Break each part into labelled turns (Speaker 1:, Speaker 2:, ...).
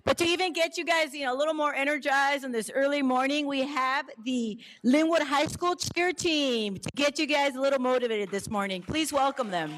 Speaker 1: But to even get you guys, a little more energized on this early morning, we have the Lynwood High School cheer team to get you guys a little motivated this morning. Please welcome them.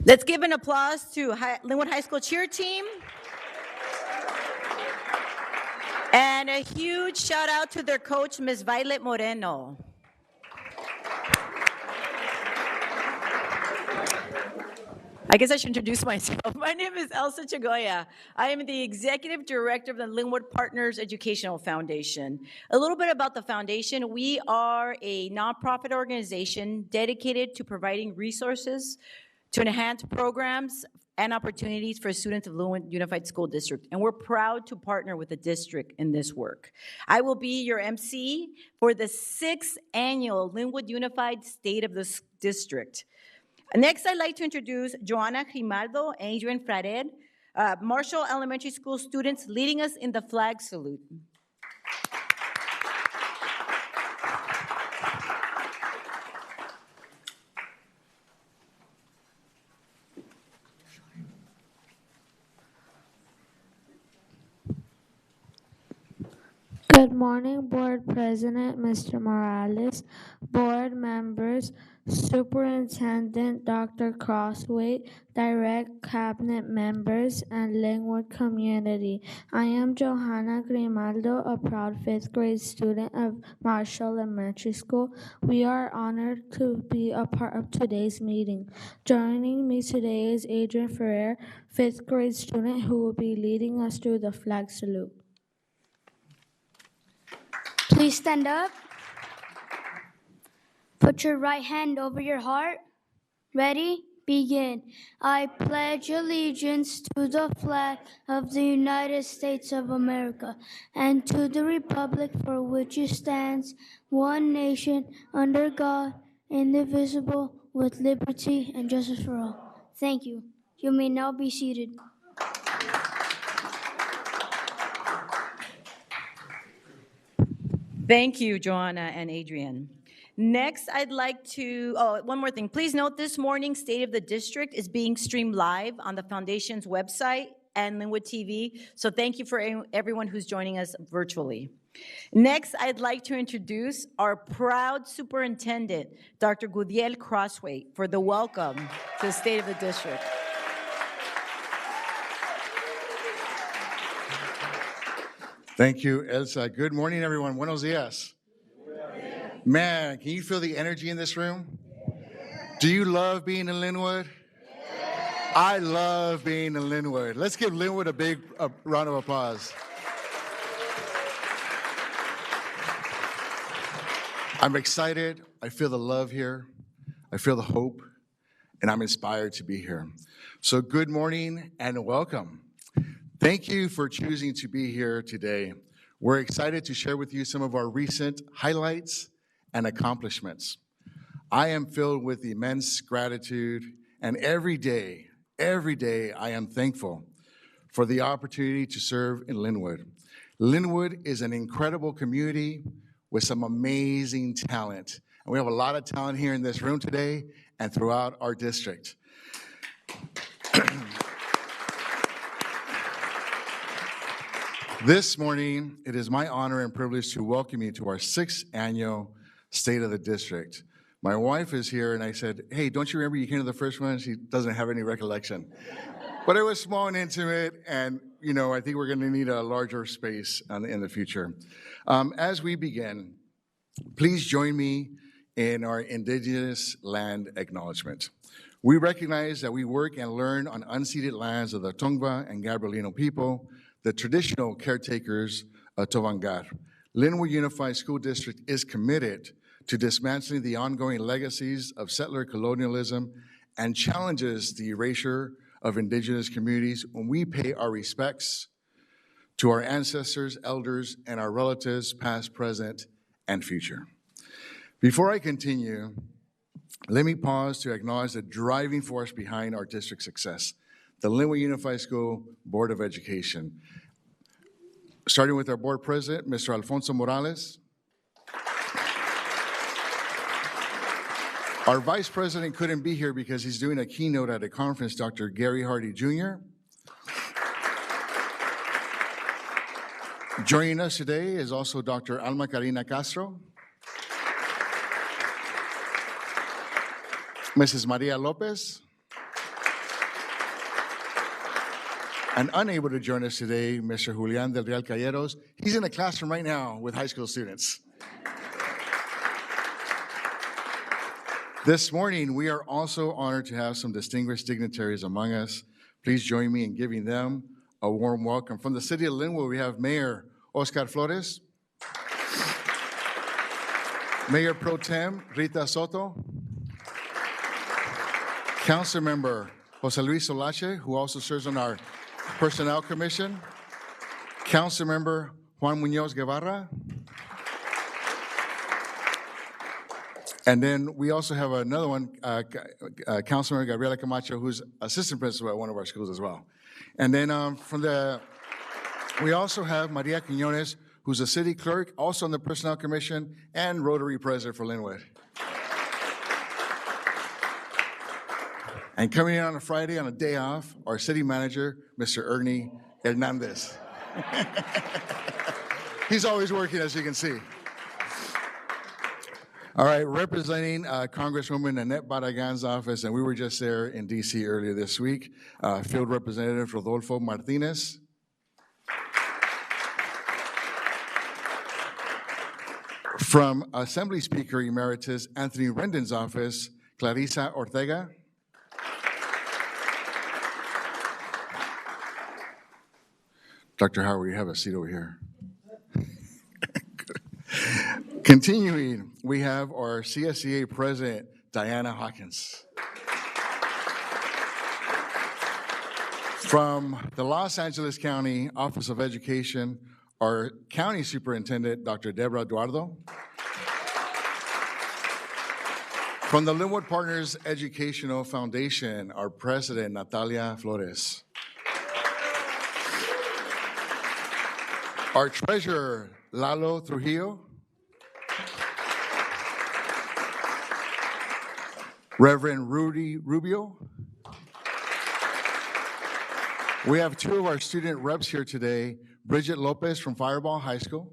Speaker 1: Let's give an applause to Lynwood High School cheer team. And a huge shout out to their coach, Ms. Violet Moreno. I guess I should introduce myself. My name is Elsa Chagoya. I am the Executive Director of the Lynwood Partners Educational Foundation. A little bit about the foundation. We are a nonprofit organization dedicated to providing resources to enhance programs and opportunities for students of Lynwood Unified School District. And we're proud to partner with the district in this work. I will be your MC for the 6th annual Lynwood Unified State of the District. Next, I'd like to introduce Joanna Grimaldo and Adrian Frared, Marshall Elementary School students leading us in the flag salute.
Speaker 2: Good morning, Board President Mr. Morales, Board members, Superintendent Dr. Crossway, Direct Cabinet members, and Lynwood community. I am Johanna Grimaldo, a proud 5th grade student of Marshall Elementary School. We are honored to be a part of today's meeting. Joining me today is Adrian Ferrer, 5th grade student who will be leading us through the flag salute.
Speaker 3: Please stand up. Put your right hand over your heart. Ready? Begin. I pledge allegiance to the flag of the United States of America and to the republic for which it stands, one nation, under God, indivisible, with liberty and justice for all. Thank you. You may now be seated.
Speaker 1: Thank you, Joanna and Adrian. Next, I'd like to, one more thing. Please note this morning's State of the District is being streamed live on the Foundation's website and Lynwood TV. So thank you for everyone who's joining us virtually. Next, I'd like to introduce our proud Superintendent, Dr. Gudiel Crossway, for the welcome to the State of the District.
Speaker 4: Thank you, Elsa. Good morning, everyone. Buenos dias. Man, can you feel the energy in this room? Do you love being in Lynwood? I love being in Lynwood. Let's give Lynwood a big round of applause. I'm excited. I feel the love here. I feel the hope, and I'm inspired to be here. So good morning and welcome. Thank you for choosing to be here today. We're excited to share with you some of our recent highlights and accomplishments. I am filled with immense gratitude, and every day, I am thankful for the opportunity to serve in Lynwood. Lynwood is an incredible community with some amazing talent. And we have a lot of talent here in this room today and throughout our district. This morning, it is my honor and privilege to welcome you to our 6th annual State of the District. My wife is here, and I said, hey, don't you remember you came to the first one? She doesn't have any recollection. But it was small and intimate, and I think we're going to need a larger space in the future. As we begin, please join me in our Indigenous land acknowledgement. We recognize that we work and learn on unceded lands of the Tongva and Gabrielino people, the traditional caretakers of Tovangar. Lynwood Unified School District is committed to dismantling the ongoing legacies of settler colonialism and challenges the erasure of Indigenous communities when we pay our respects to our ancestors, elders, and our relatives, past, present, and future. Before I continue, let me pause to acknowledge the driving force behind our district's success, the Lynwood Unified School Board of Education. Starting with our board president, Mr. Alfonso Morales. Our vice president couldn't be here because he's doing a keynote at a conference, Dr. Gary Hardy Jr. Joining us today is also Dr. Alma Karina Castro, Mrs. Maria Lopez, and unable to join us today, Mr. Julian Del Real Calleros. He's in a classroom right now with high school students. This morning, we are also honored to have some distinguished dignitaries among us. Please join me in giving them a warm welcome. From the city of Lynwood, we have Mayor Oscar Flores, Mayor Pro Tem Rita Soto, Council Member Jose Luis Solache, who also serves on our Personnel Commission, Council Member Juan Munoz Guevara, and then we also have another one, Councilmember Gabriela Camacho, who's assistant principal at one of our schools as well. And then we also have Maria Quiñones, who's a city clerk, also on the Personnel Commission, and Rotary President for Lynwood. And coming in on a Friday on a day off, our city manager, Mr. Ernie Hernandez. He's always working, as you can see. All right, representing Congresswoman Annette Barragan's office, and we were just there in D.C. earlier this week, Field Representative Rodolfo Martinez. From Assembly Speaker Emeritus Anthony Rendon's office, Clarissa Ortega. Dr. Howard, you have a seat over here. Continuing, we have our CSEA President, Diana Hawkins. From the Los Angeles County Office of Education, our County Superintendent, Dr. Deborah Eduardo. From the Lynwood Partners Educational Foundation, our President, Natalia Flores. Our Treasurer, Lalo Trujillo. Reverend Rudy Rubio. We have two of our student reps here today, Bridget Lopez from Fireball High School.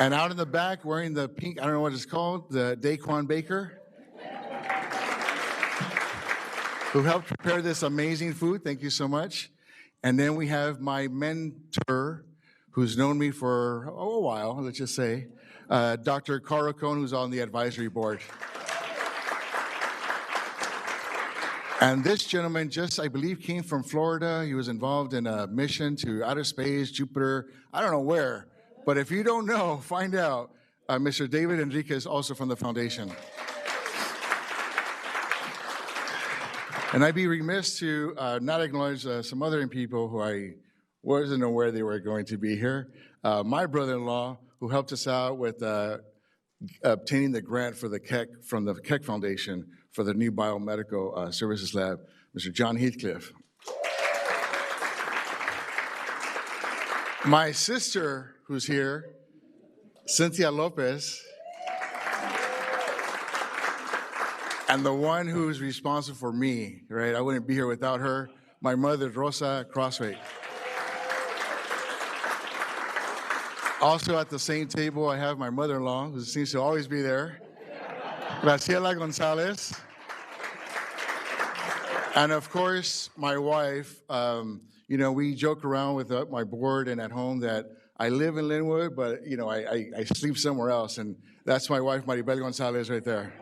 Speaker 4: And out in the back, wearing the pink, I don't know what it's called, the Daquan Baker, who helped prepare this amazing food. Thank you so much. And then we have my mentor, who's known me for a while, let's just say, Dr. Carl Cohn, who's on the advisory board. And this gentleman just, I believe, came from Florida. He was involved in a mission to outer space, Jupiter, I don't know where. But if you don't know, find out. Mr. David Enriquez, also from the foundation. And I'd be remiss to not acknowledge some other people who I wasn't aware they were going to be here. My brother-in-law, who helped us out with obtaining the grant for the Keck, from the Keck Foundation for the new biomedical services lab, Mr. John Heathcliff. My sister, who's here, Cynthia Lopez, and the one who's responsible for me, right? I wouldn't be here without her. My mother, Rosa Crossway. Also at the same table, I have my mother-in-law, who seems to always be there, Graciela Gonzalez. And of course, my wife. You know, we joke around with my board and at home that I live in Lynwood, but you know, I sleep somewhere else, and that's my wife, Maribel Gonzalez, right there.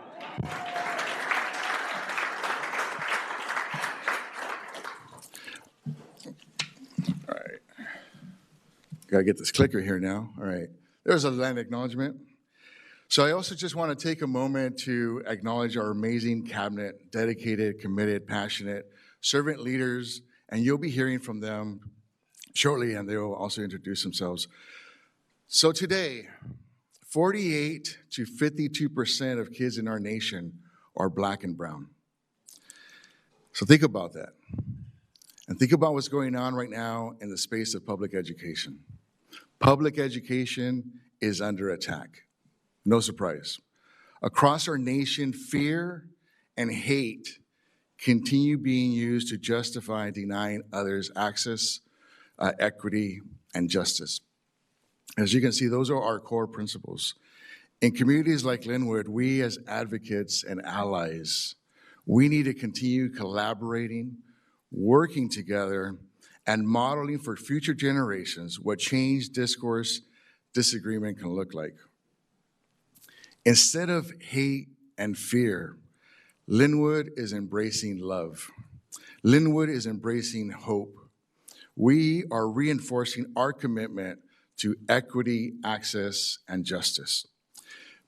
Speaker 4: All right, gotta get this clicker here now. All right, there's a land acknowledgement. So I also just want to take a moment to acknowledge our amazing cabinet, dedicated, committed, passionate, servant leaders, and you'll be hearing from them shortly, and they will also introduce themselves. So today, 48 to 52% of kids in our nation are Black and brown. So think about that. And think about what's going on right now in the space of public education. Public education is under attack. No surprise. Across our nation, fear and hate continue being used to justify denying others access, equity, and justice. As you can see, those are our core principles. In communities like Lynwood, we as advocates and allies, we need to continue collaborating, working together, and modeling for future generations what change, discourse, disagreement can look like. Instead of hate and fear, Lynwood is embracing love. Lynwood is embracing hope. We are reinforcing our commitment to equity, access, and justice.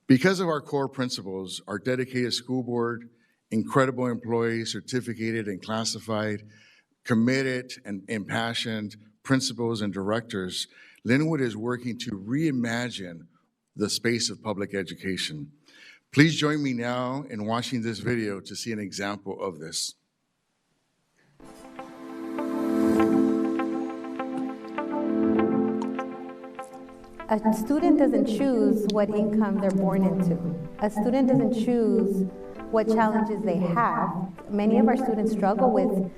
Speaker 4: Because of our core principles, our dedicated school board, incredible employees, certificated and classified, committed and impassioned principals and directors, Lynwood is working to reimagine the space of public education. Please join me now in watching this video to see an example of this.
Speaker 5: A student doesn't choose what income they're born into. A student doesn't choose what challenges they have. Many of our students struggle with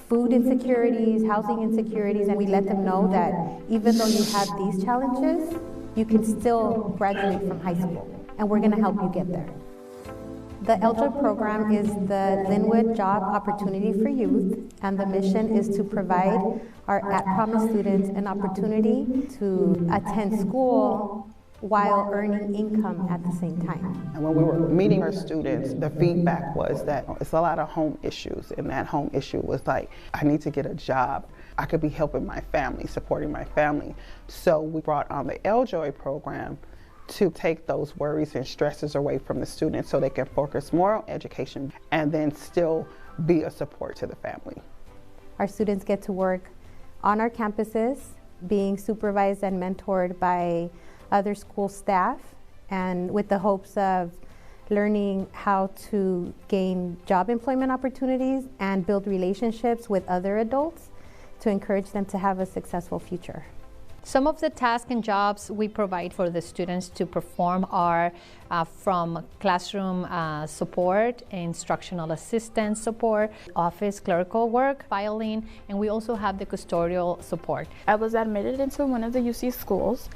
Speaker 5: food insecurities, housing insecurities, and we let them know that even though you have these challenges, you can still graduate from high school, and we're gonna help you get there. The LJOY program is the Lynwood Job Opportunity for Youth, and the mission is to provide our at-promise students an opportunity to attend school while earning income at the same time.
Speaker 6: And when we were meeting our students, the feedback was that it's a lot of home issues, and that home issue was like, I need to get a job. I could be helping my family, supporting my family. So we brought on the LJOY program to take those worries and stresses away from the students so they can focus more on education and then still be a support to the family.
Speaker 5: Our students get to work on our campuses, being supervised and mentored by other school staff, and with the hopes of learning how to gain job employment opportunities and build relationships with other adults to encourage them to have a successful future.
Speaker 7: Some of the tasks and jobs we provide for the students to perform are from classroom support, instructional assistance support, office clerical work, filing, and we also have the custodial support.
Speaker 8: I was admitted into one of the UC schools,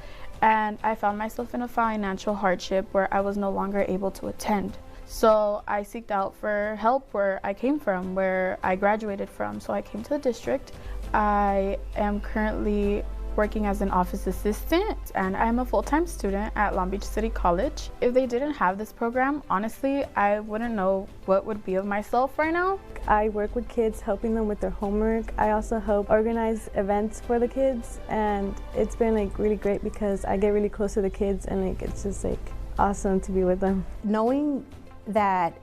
Speaker 8: and I found myself in a financial hardship where I was no longer able to attend. So I sought out for help where I came from, where I graduated from. So I came to the district. I am currently working as an office assistant, and I'm a full-time student at Long Beach City College. If they didn't have this program, honestly, I wouldn't know what would be of myself right now.
Speaker 9: I work with kids, helping them with their homework. I also help organize events for the kids, and it's been like really great because I get really close to the kids, and like it's just like awesome to be with them.
Speaker 5: Knowing that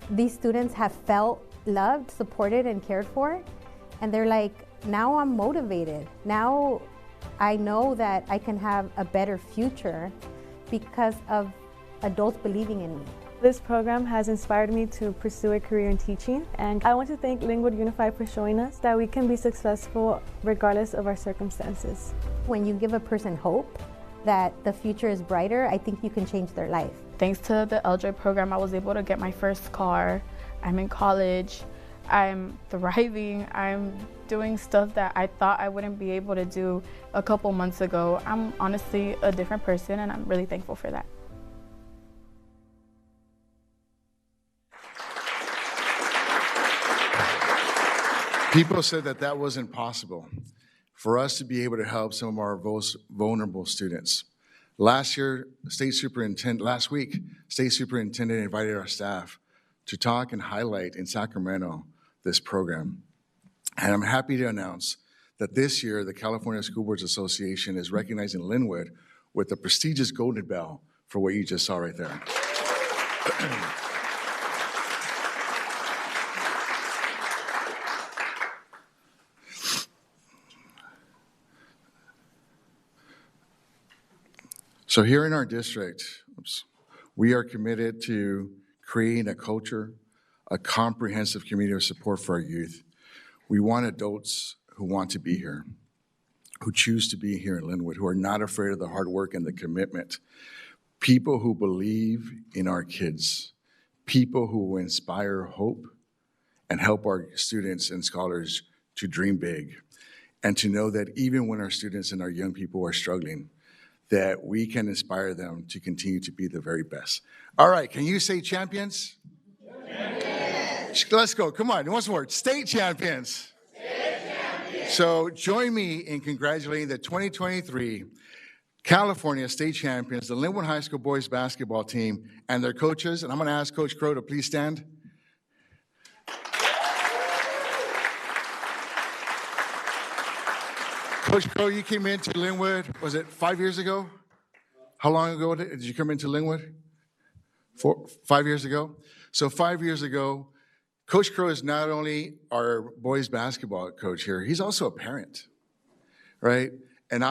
Speaker 5: these students have felt loved, supported, and cared for. And they're like, now I'm motivated. Now I know that I can have a better future because of adults believing in me.
Speaker 9: This program has inspired me to pursue a career in teaching, and I want to thank Lynwood Unified for showing us that we can be successful regardless of our circumstances.
Speaker 5: When you give a person hope that the future is brighter, I think you can change their life.
Speaker 8: Thanks to the LJ program, I was able to get my first car. I'm in college. I'm thriving. I'm doing stuff that I thought I wouldn't be able to do a couple months ago. I'm honestly a different person, and I'm really thankful for that.
Speaker 4: People said that that wasn't possible for us to be able to help some of our most vulnerable students. Last week, State Superintendent invited our staff to talk and highlight in Sacramento this program. And I'm happy to announce that this year, the California School Boards Association is recognizing Lynwood with the prestigious Golden Bell for what you just saw right there. So here in our district, we are committed to creating a culture, a comprehensive community of support for our youth. We want adults who want to be here, who choose to be here in Lynwood, who are not afraid of the hard work and the commitment. People who believe in our kids, people who will inspire hope and help our students and scholars to dream big, and to know that even when our students and our young people are struggling, that we can inspire them to continue to be the very best. All right, can you say champions? Champions. Let's go, come on, once more, state champions. State champions. So join me in congratulating the 2023 California State Champions, the Lynwood High School boys basketball team and their coaches. And I'm gonna ask Coach Crow to please stand. Coach Crow, you came into Lynwood, was it 5 years ago? How long ago did you come into Lynwood? 5 years ago? So 5 years ago, Coach Crow is not only our boys basketball coach here, he's also a parent, right? And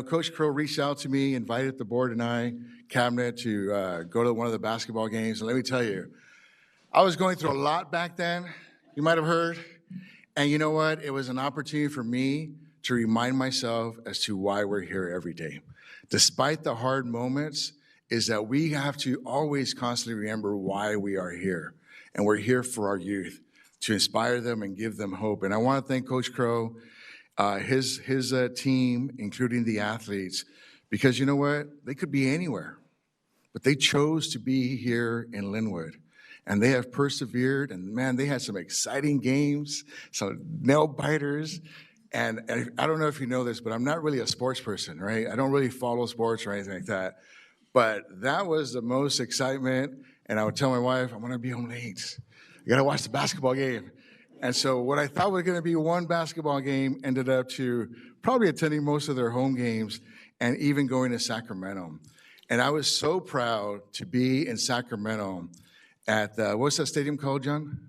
Speaker 4: Coach Crow reached out to me, invited the board and I, cabinet, to go to one of the basketball games. And let me tell you, I was going through a lot back then, you might have heard. And you know what? It was an opportunity for me to remind myself as to why we're here every day. Despite the hard moments, is that we have to always constantly remember why we are here. And we're here for our youth, to inspire them and give them hope. And I want to thank Coach Crow, his team, including the athletes, because you know what? They could be anywhere, but they chose to be here in Lynwood. And they have persevered, and man, they had some exciting games, some nail biters. And I don't know if you know this, but I'm not really a sports person, right? I don't really follow sports or anything like that. But that was the most excitement. And I would tell my wife, I'm gonna be home late. I gotta watch the basketball game. And so what I thought was gonna be one basketball game ended up to probably attending most of their home games and even going to Sacramento. And I was so proud to be in Sacramento at, what's that stadium called, John?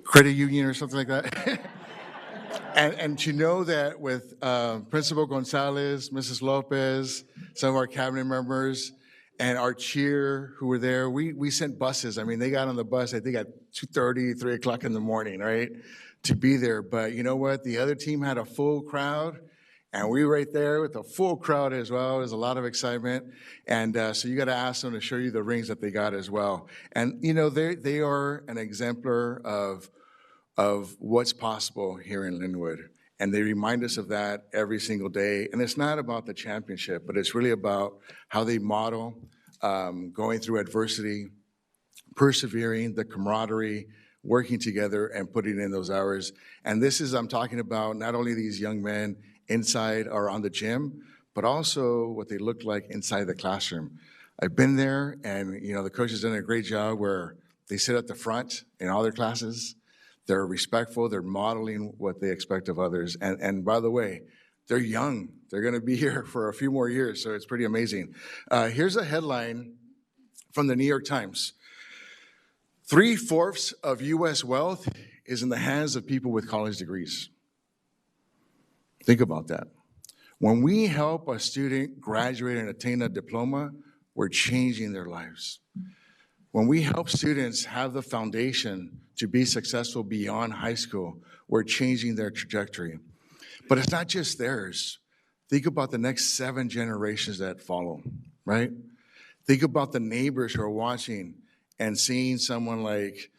Speaker 4: Credit Union or something like that. and to know that with Principal Gonzalez, Mrs. Lopez, some of our cabinet members, and our cheer who were there, we sent buses. I mean, they got on the bus, I think at 2:30, 3 o'clock in the morning, right, to be there. But you know what? The other team had a full crowd, and we were right there with a full crowd as well. There's a lot of excitement. And so you got to ask them to show you the rings that they got as well. And, you know, they are an exemplar of what's possible here in Lynwood. And they remind us of that every single day. And it's not about the championship, but it's really about how they model going through adversity, persevering, the camaraderie, working together and putting in those hours. And this is, I'm talking about not only these young men inside or on the gym, but also what they look like inside the classroom. I've been there, and you know, the coaches done a great job where they sit at the front in all their classes. They're respectful, they're modeling what they expect of others. And by the way, they're young. They're gonna be here for a few more years, so it's pretty amazing. Here's a headline from the New York Times. 3/4 of U.S. wealth is in the hands of people with college degrees. Think about that. When we help a student graduate and attain a diploma, we're changing their lives. When we help students have the foundation to be successful beyond high school, we're changing their trajectory. But it's not just theirs. Think about the next 7 generations that follow, right? Think about the neighbors who are watching and seeing someone like,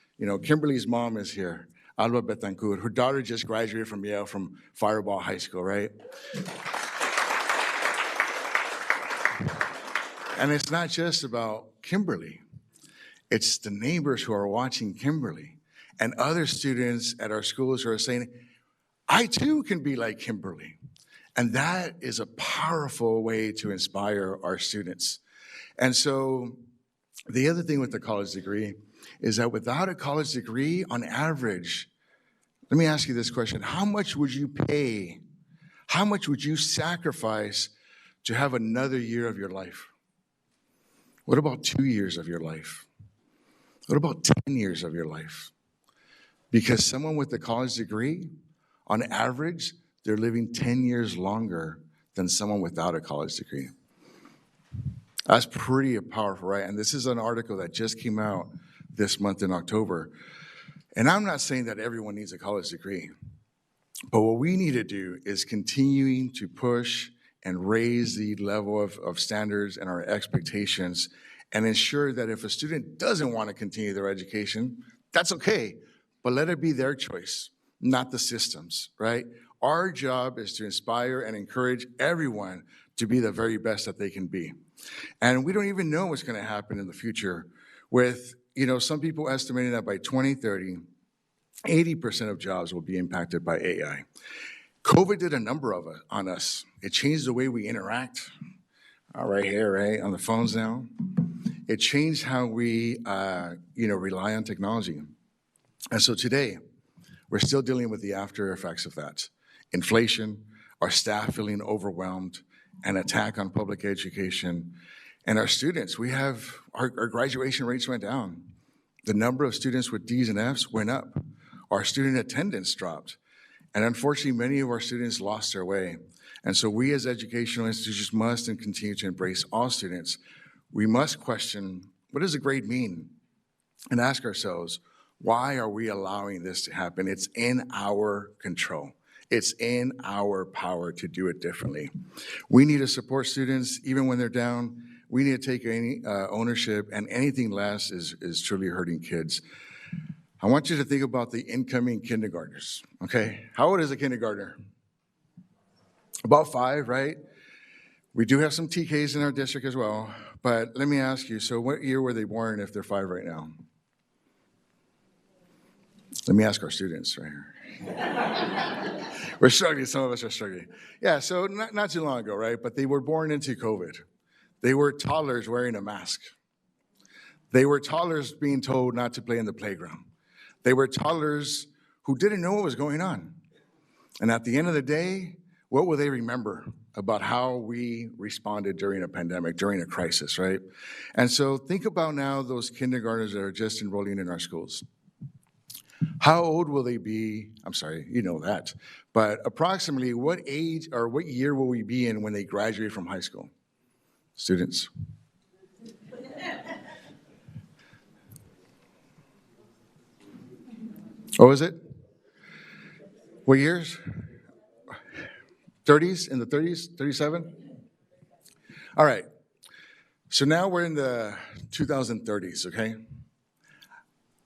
Speaker 4: Kimberly's mom is here, Alba Betancourt. Her daughter just graduated from Yale from Fireball High School, right? And it's not just about Kimberly. It's the neighbors who are watching Kimberly and other students at our schools who are saying, I too can be like Kimberly. And that is a powerful way to inspire our students. And so the other thing with the college degree is that without a college degree, on average, let me ask you this question. How much would you pay? How much would you sacrifice to have another year of your life? What about 2 years of your life? What about 10 years of your life? Because someone with a college degree, on average, they're living 10 years longer than someone without a college degree. That's pretty powerful, right? And this is an article that just came out this month in October. And I'm not saying that everyone needs a college degree, but what we need to do is continuing to push and raise the level of standards and our expectations and ensure that if a student doesn't want to continue their education, that's okay, but let it be their choice, not the system's, right? Our job is to inspire and encourage everyone to be the very best that they can be. And we don't even know what's going to happen in the future with, some people estimating that by 2030, 80% of jobs will be impacted by AI. COVID did a number of it on us. It changed the way we interact. Right here, right, on the phones now. It changed how we, rely on technology. And so today, we're still dealing with the after effects of that. Inflation, our staff feeling overwhelmed, an attack on public education, and our students. We have, our graduation rates went down. The number of students with D's and F's went up. Our student attendance dropped. And unfortunately, many of our students lost their way. And so we as educational institutions must and continue to embrace all students. We must question, what does a grade mean? And ask ourselves, why are we allowing this to happen? It's in our control. It's in our power to do it differently. We need to support students even when they're down. We need to take any ownership, and anything less is truly hurting kids. I want you to think about the incoming kindergartners, okay? How old is a kindergartner? About 5, right? We do have some TKs in our district as well, but let me ask you, so what year were they born if they're 5 right now? Let me ask our students right here. We're struggling, some of us are struggling. Yeah, so not too long ago, right? But they were born into COVID. They were toddlers wearing a mask. They were toddlers being told not to play in the playground. They were toddlers who didn't know what was going on. And at the end of the day, what will they remember about how we responded during a pandemic, during a crisis, right? And so think about now those kindergartners that are just enrolling in our schools. How old will they be? I'm sorry, you know that. But approximately what age or what year will we be in when they graduate from high school? Students. What was it? What years? 30s, in the 30s, 37? All right, so now we're in the 2030s, okay?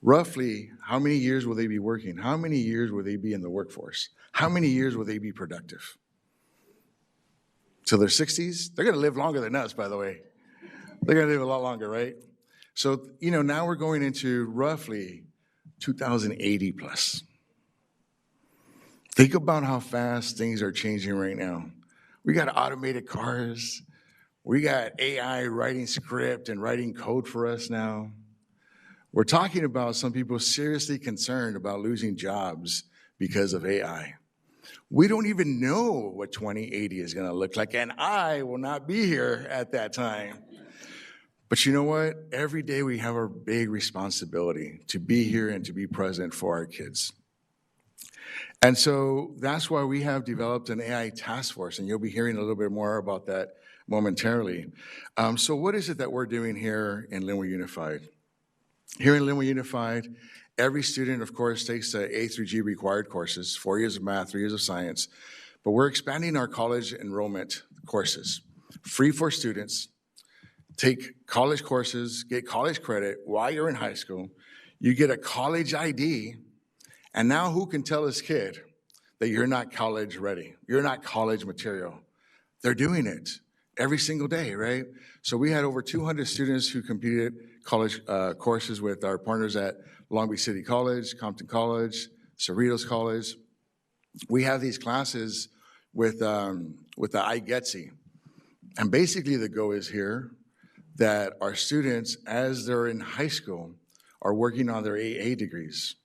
Speaker 4: Roughly, how many years will they be working? How many years will they be in the workforce? How many years will they be productive? Till their 60s? They're gonna live longer than us, by the way. They're gonna live a lot longer, right? So, now we're going into roughly 2080 plus. Think about how fast things are changing right now. We got automated cars. We got AI writing script and writing code for us now. We're talking about some people seriously concerned about losing jobs because of AI. We don't even know what 2080 is gonna look like, and I will not be here at that time. But you know what? Every day we have a big responsibility to be here and to be present for our kids. And so that's why we have developed an AI task force, and you'll be hearing a little bit more about that momentarily. So what is it that we're doing here in Lynwood Unified? Here in Lynwood Unified, every student, of course, takes the A through G required courses, 4 years of math, 3 years of science, but we're expanding our college enrollment courses, free for students. Take college courses, get college credit while you're in high school. You get a college ID, and now who can tell this kid that you're not college ready? You're not college material. They're doing it every single day, right? So we had over 200 students who completed college courses with our partners at Long Beach City College, Compton College, Cerritos College. We have these classes with the iGetsy. And basically the goal is here that our students, as they're in high school, are working on their AA degrees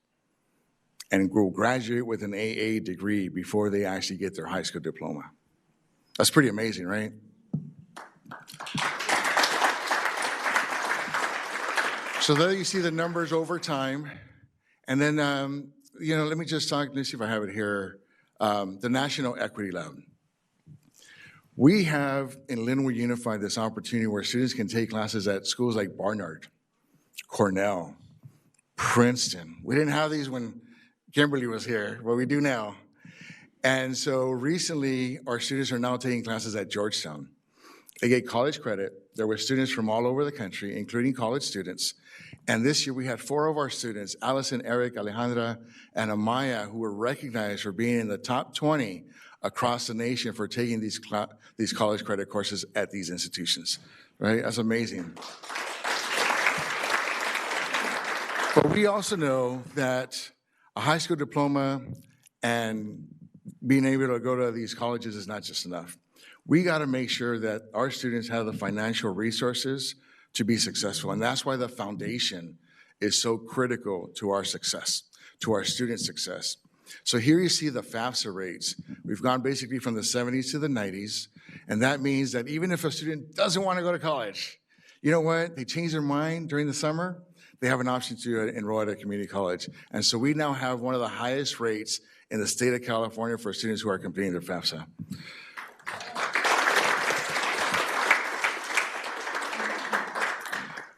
Speaker 4: and will graduate with an AA degree before they actually get their high school diploma. That's pretty amazing, right? So there you see the numbers over time. And then, let me just talk, let's see if I have it here, the National Equity Lab. We have in Lynwood Unified this opportunity where students can take classes at schools like Barnard, Cornell, Princeton. We didn't have these when Kimberly was here, but we do now. And so recently, our students are now taking classes at Georgetown. They get college credit. There were students from all over the country, including college students. And this year we had 4 of our students, Allison, Eric, Alejandra, and Amaya, who were recognized for being in the top 20 across the nation for taking these college credit courses at these institutions, right? That's amazing. But we also know that a high school diploma and being able to go to these colleges is not just enough. We got to make sure that our students have the financial resources to be successful. And that's why the foundation is so critical to our success, to our student success. So here you see the FAFSA rates. We've gone basically from the 70s to the 90s. And that means that even if a student doesn't want to go to college, you know what? They change their mind during the summer, they have an option to enroll at a community college. And so we now have one of the highest rates in the state of California for students who are completing their FAFSA.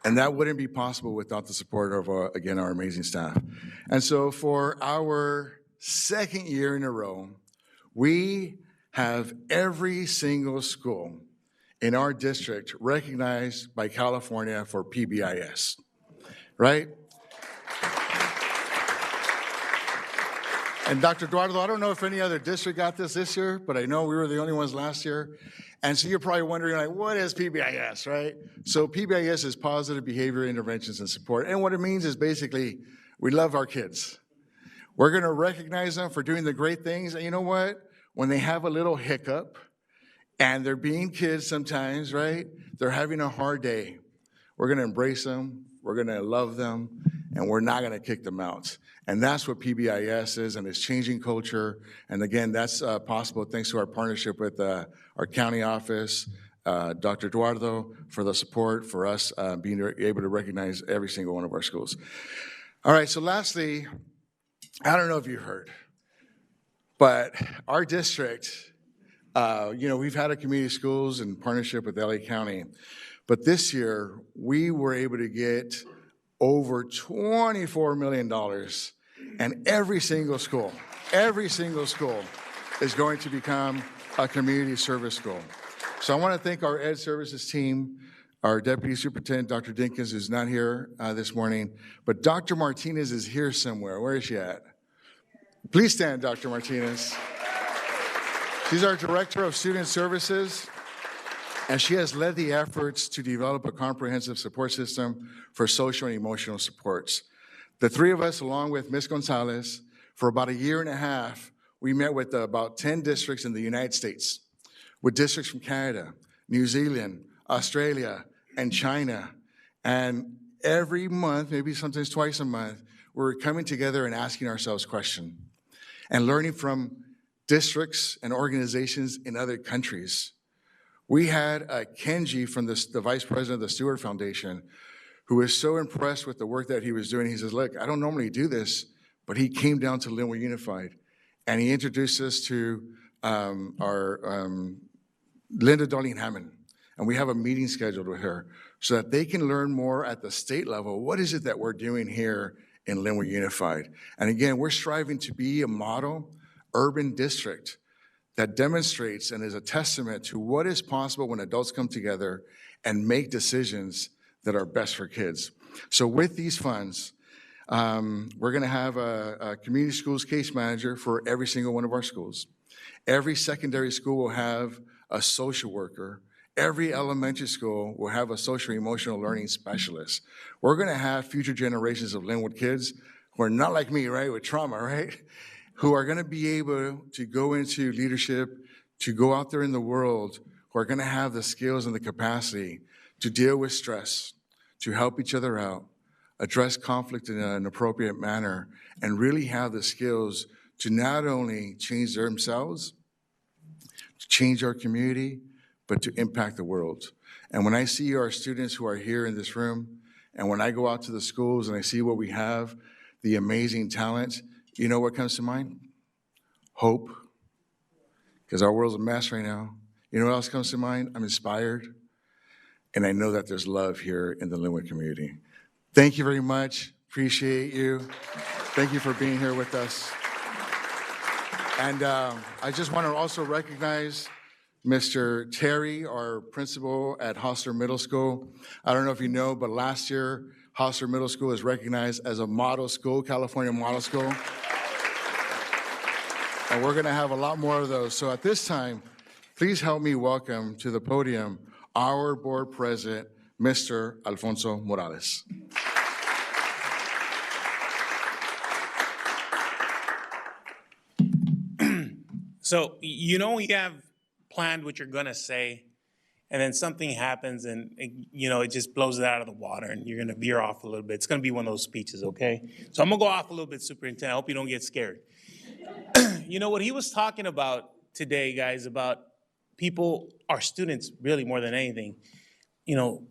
Speaker 4: And that wouldn't be possible without the support of, again, our amazing staff. And so for our second year in a row, we have every single school in our district recognized by California for PBIS, right? And Dr. Eduardo, I don't know if any other district got this year, but I know we were the only ones last year. And so you're probably wondering, like, what is PBIS, right? So PBIS is Positive Behavior Interventions and Support. And what it means is basically, we love our kids. We're gonna recognize them for doing the great things. And you know what? When they have a little hiccup, and they're being kids sometimes, right? They're having a hard day. We're gonna embrace them, we're gonna love them, and we're not gonna kick them out. And that's what PBIS is, and it's changing culture. And again, that's possible thanks to our partnership with our county office, Dr. Eduardo, for the support, for us being able to recognize every single one of our schools. All right, so lastly, I don't know if you heard, but our district, we've had a community schools in partnership with LA County, but this year we were able to get over $24 million, and every single school is going to become a community service school. So I want to thank our Ed Services team, our Deputy Superintendent, Dr. Dinkins, who's not here this morning, but Dr. Martinez is here somewhere. Where is she at? Please stand, Dr. Martinez. She's our Director of Student Services, and she has led the efforts to develop a comprehensive support system for social and emotional supports. The three of us, along with Ms. Gonzalez, for about 1.5 years, we met with about 10 districts in the United States, with districts from Canada, New Zealand, Australia, and China. And every month, maybe sometimes twice a month, we're coming together and asking ourselves questions and learning from districts and organizations in other countries. We had Kenji from the vice president of the Stewart Foundation, who was so impressed with the work that he was doing. He says, look, I don't normally do this, but he came down to Lynwood Unified, and he introduced us to our Linda Darlene Hammond, and we have a meeting scheduled with her so that they can learn more at the state level. What is it that we're doing here in Lynwood Unified? And again, we're striving to be a model urban district that demonstrates and is a testament to what is possible when adults come together and make decisions that are best for kids. So with these funds, we're gonna have a community schools case manager for every single one of our schools. Every secondary school will have a social worker. Every elementary school will have a social emotional learning specialist. We're gonna have future generations of Lynwood kids who are not like me, right, with trauma, right? Who are gonna be able to go into leadership, to go out there in the world, who are gonna have the skills and the capacity to deal with stress, to help each other out, address conflict in an appropriate manner, and really have the skills to not only change themselves, to change our community, but to impact the world. And when I see our students who are here in this room, and when I go out to the schools and I see what we have, the amazing talent, you know what comes to mind? Hope, because our world's a mess right now. You know what else comes to mind? I'm inspired, and I know that there's love here in the Lynwood community. Thank you very much, appreciate you. Thank you for being here with us. And I just want to also recognize Mr. Terry, our principal at Hostler Middle School. I don't know if you know, but last year, Hostler Middle School is recognized as a model school, California model school. And we're gonna have a lot more of those. So at this time, please help me welcome to the podium our board president, Mr. Alfonso Morales.
Speaker 10: So, you know, you have planned what you're gonna say, and then something happens and, you know, it just blows it out of the water and you're gonna veer off a little bit. It's gonna be one of those speeches, okay? So I'm gonna go off a little bit, Superintendent. I hope you don't get scared. You know, what he was talking about today, guys, about people, our students, really more than anything, you know,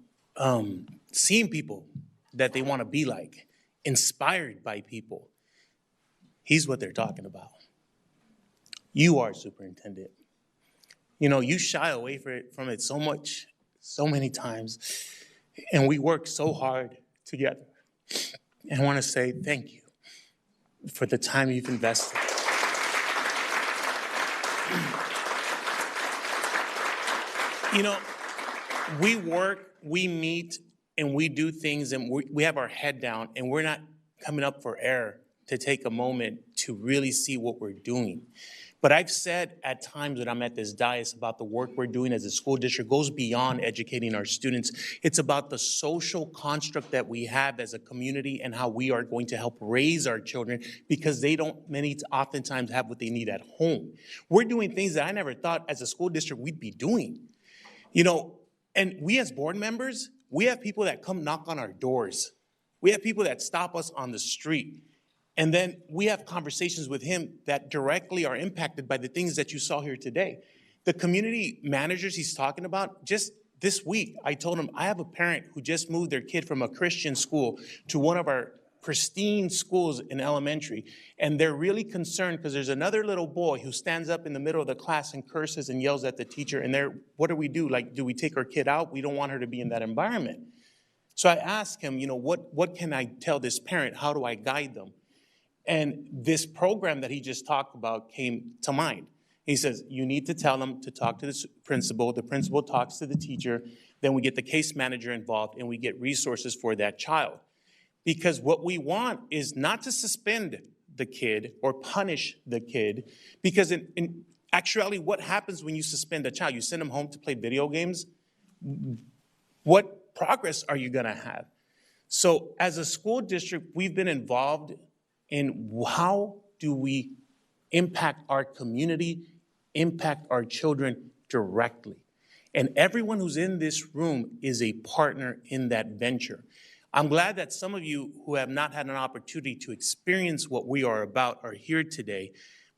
Speaker 10: seeing people that they wanna be like, inspired by people. He's what they're talking about. You are, Superintendent. You know, you shy away from it so much, so many times, and we work so hard together. And I want to say thank you for the time you've invested. You know, we work, we meet, and we do things, and we have our head down, and we're not coming up for air to take a moment to really see what we're doing. But I've said at times when I'm at this dais about the work we're doing as a school district goes beyond educating our students. It's about the social construct that we have as a community and how we are going to help raise our children because they don't oftentimes have what they need at home. We're doing things that I never thought as a school district we'd be doing. You know, and we as board members, we have people that come knock on our doors. We have people that stop us on the street. And then we have conversations with him that directly are impacted by the things that you saw here today. The community managers he's talking about, just this week, I told him, I have a parent who just moved their kid from a Christian school to one of our pristine schools in elementary. And they're really concerned because there's another little boy who stands up in the middle of the class and curses and yells at the teacher. And what do we do? Like, do we take our kid out? We don't want her to be in that environment. So I asked him, you know, what can I tell this parent? How do I guide them? And this program that he just talked about came to mind. He says, you need to tell them to talk to the principal talks to the teacher, then we get the case manager involved and we get resources for that child. Because what we want is not to suspend the kid or punish the kid, because in actuality, what happens when you suspend a child? You send them home to play video games? What progress are you gonna have? So as a school district, we've been involved in how do we impact our community, impact our children directly. And everyone who's in this room is a partner in that venture. I'm glad that some of you who have not had an opportunity to experience what we are about are here today,